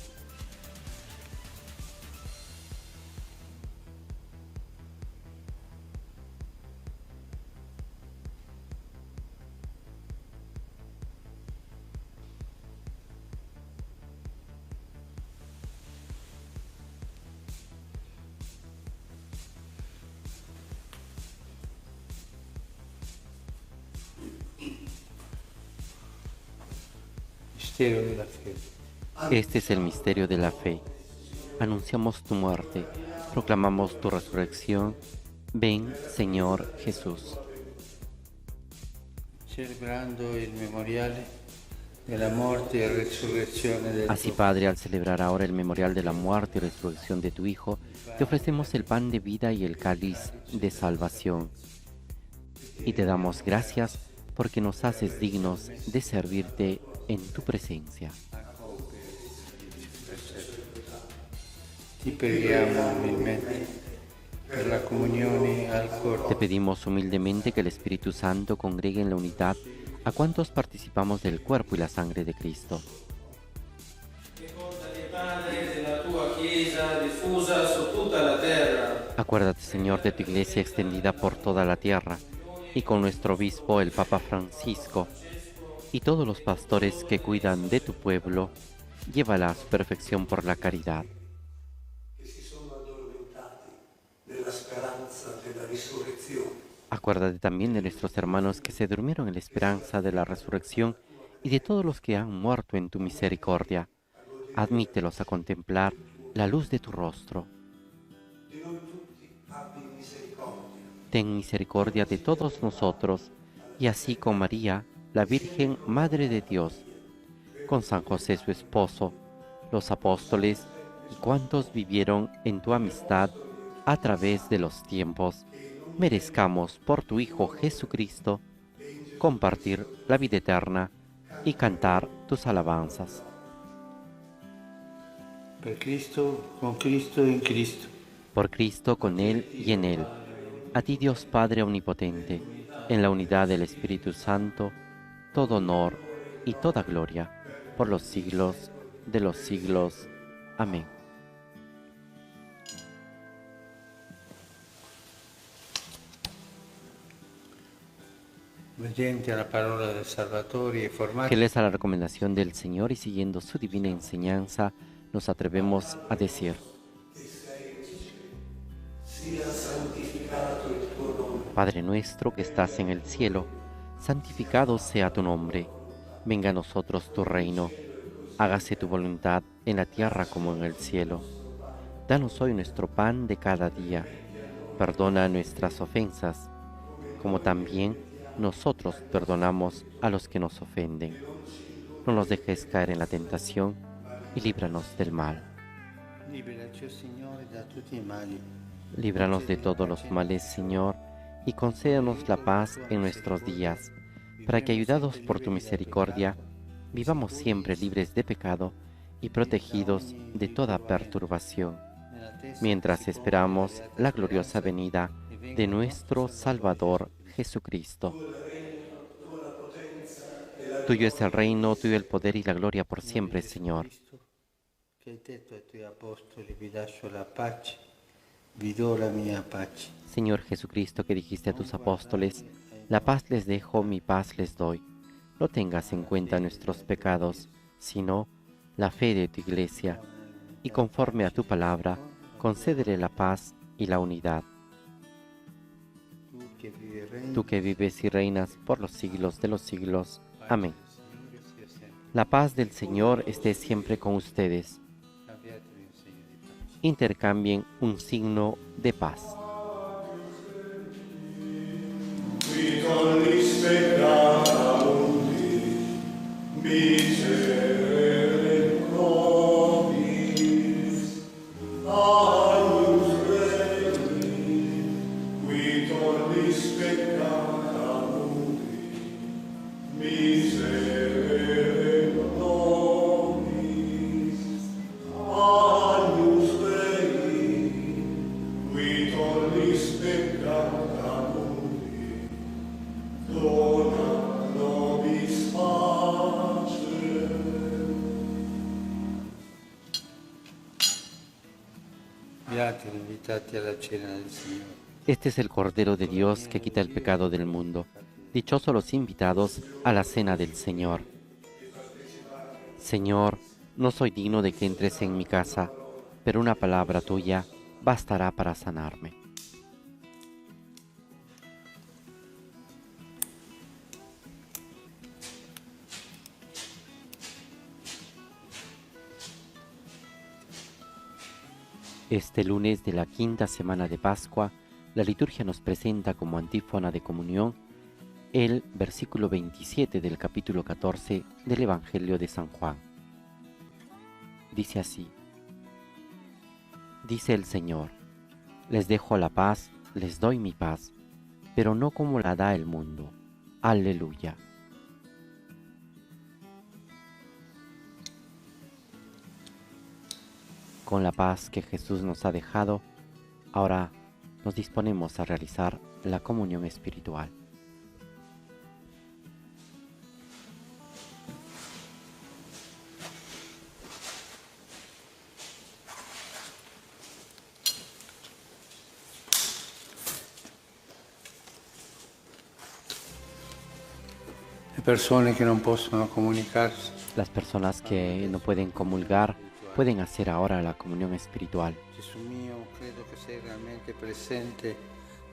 Mistero della fede. Este es el misterio de la fe. Anunciamos tu muerte, proclamamos tu resurrección. Ven, Señor Jesús. Celebrando il memoriale della morte e resurrezione del Así, tuo Padre, al celebrar ahora el memorial de la muerte y resurrección de tu Hijo, te ofrecemos el pan de vida y el cáliz de salvación. Y te damos gracias porque nos haces dignos de servirte en tu presencia. Ti preghiamo umilmente per la comunione al Te corpo pedimos humildemente que el Espíritu Santo congregue en la unidad a cuantos participamos del cuerpo y la sangre de Cristo. Padre della tua Chiesa diffusa su tutta la terra. Acuérdate, Señor, de tu Iglesia extendida por toda la tierra, y con nuestro obispo, el Papa Francisco, y todos los pastores que cuidan de tu pueblo, llévala a su perfección por la caridad. che si sono addormentati nella speranza della risurrezione. Acuérdate también de nuestros hermanos que se durmieron en la esperanza de la resurrección y de todos los que han muerto en tu misericordia. Admítelos a contemplar la luz de tu rostro. Di noi tutti abbi misericordia. Ten misericordia de todos nosotros, y así con María, la Virgen Madre de Dios, con San José su esposo, los apóstoles y cuantos vivieron en tu amistad a través de los tiempos, merezcamos por tu Hijo Jesucristo compartir la vida eterna y cantar tus alabanzas. Per Cristo, con Cristo e in Cristo. Por Cristo, con Él y en Él. A ti Dios Padre Omnipotente, en la unidad del Espíritu Santo, todo honor y toda gloria, por los siglos de los siglos. Amén. Obbedienti alla parola del Salvatore e formati Fieles a la recomendación del Señor y siguiendo su divina enseñanza, nos atrevemos a decir: Padre nuestro que estás en el cielo, santificado sea tu nombre. Venga a nosotros tu reino. Hágase tu voluntad en la tierra como en el cielo. Danos hoy nuestro pan de cada día. Perdona nuestras ofensas, como también nosotros perdonamos a los que nos ofenden. No nos dejes caer en la tentación y líbranos del mal. liberaci, o Signore, da tutti i mali. Líbranos de todos los males, Señor, y concédanos la paz en nuestros días, para que, ayudados por tu misericordia, vivamos siempre libres de pecado y protegidos de toda perturbación, mientras esperamos la gloriosa venida de nuestro Salvador Jesucristo. Tuyo es el reino, tuyo el poder y la gloria por siempre, Señor. Che hai detto ai tuoi apostoli, vi lascio la pace, vi do la mia pace. Señor Jesucristo, que dijiste a tus apóstoles, la paz les dejo, mi paz les doy. No tengas en cuenta nuestros pecados, sino la fe de tu iglesia, y conforme a tu palabra, concédele la paz y la unidad. Tu che vivi e regni, Tú que vives y reinas por los siglos de los siglos. Amén. Signore sia sempre. La paz del Señor esté siempre con ustedes. Cambiatevi un segno di pace. Intercambien un signo de paz. qui tollis peccata mundi, miserere nobis, aius Dei, qui tollis peccata mundi, miserere nobis, aius Dei, qui tollis peccata mundi, dona nobis pace. Beati gli invitati alla cena del Signore. Este es el Cordero de Dios que quita el pecado del mundo. Dichosos los invitados a la cena del Señor. Señor, no soy digno de que entres en mi casa, pero una palabra tuya bastará para sanarme. Este lunes de la quinta semana de Pascua, la liturgia nos presenta como antífona de comunión el versículo 27 del capítulo 14 del Evangelio de San Juan. Dice así: Dice el Señor, les dejo la paz, les doy mi paz, pero no como la da el mundo. Aleluya. Con la paz que Jesús nos ha dejado, ahora nos disponemos a realizar la comunión espiritual. persone che non possono comunicarsi. Las personas que no pueden comulgar pueden hacer ahora la comunión espiritual. Gesù mio, credo che sei realmente presente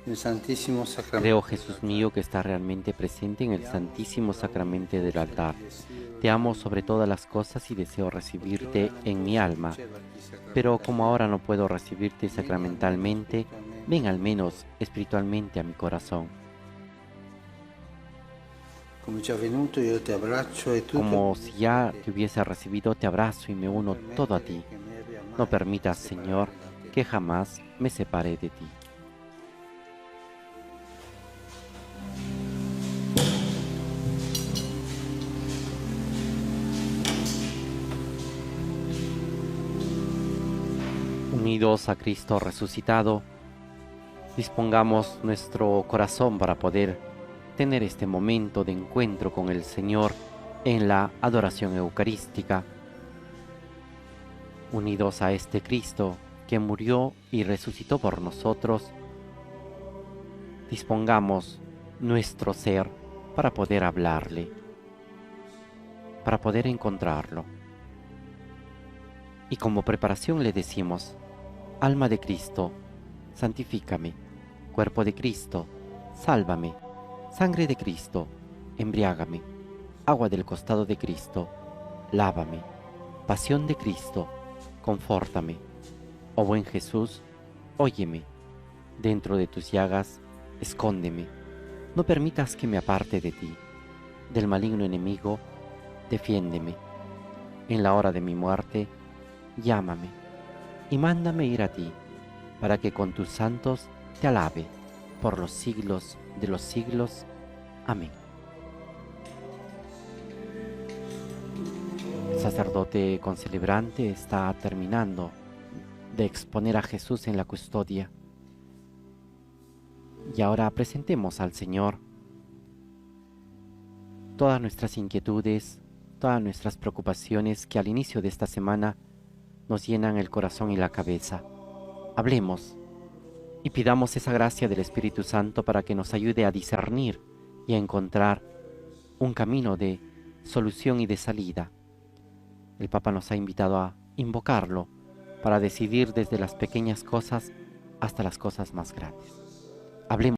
nel Santissimo Sacramento. Creo, Jesús mío, que está realmente presente en el Santísimo Sacramento del altar. Te amo sobre todas las cosas y deseo recibirte en mi alma. Pero como ahora no puedo recibirte sacramentalmente, ven al menos espiritualmente a mi corazón. Come già venuto, io ti abbraccio e tu Como si ya te hubiese recibido, te abrazo y me uno todo a ti. No permitas, Señor, que jamás me separe de ti. Unidos a Cristo resucitado, dispongamos nuestro corazón para poder tener este momento de encuentro con el Señor en la adoración eucarística. Unidos a este Cristo que murió y resucitó por nosotros, dispongamos nuestro ser para poder hablarle, para poder encontrarlo. Y como preparación le decimos: alma de Cristo, santifícame; cuerpo de Cristo, sálvame; sangre de Cristo, embriágame; agua del costado de Cristo, lávame; pasión de Cristo, confórtame. Oh buen Jesús, óyeme; dentro de tus llagas, escóndeme. No permitas que me aparte de ti. Del maligno enemigo, defiéndeme. En la hora de mi muerte, llámame y mándame ir a ti, para que con tus santos te alabe por los siglos de los siglos. Amén. El sacerdote concelebrante está terminando de exponer a Jesús en la custodia. Y ahora presentemos al Señor todas nuestras inquietudes, todas nuestras preocupaciones que al inicio de esta semana nos llenan el corazón y la cabeza. Hablemos y pidamos esa gracia del Espíritu Santo para que nos ayude a discernir y a encontrar un camino de solución y de salida. El Papa nos ha invitado a invocarlo para decidir desde las pequeñas cosas hasta las cosas más grandes. Hablemos.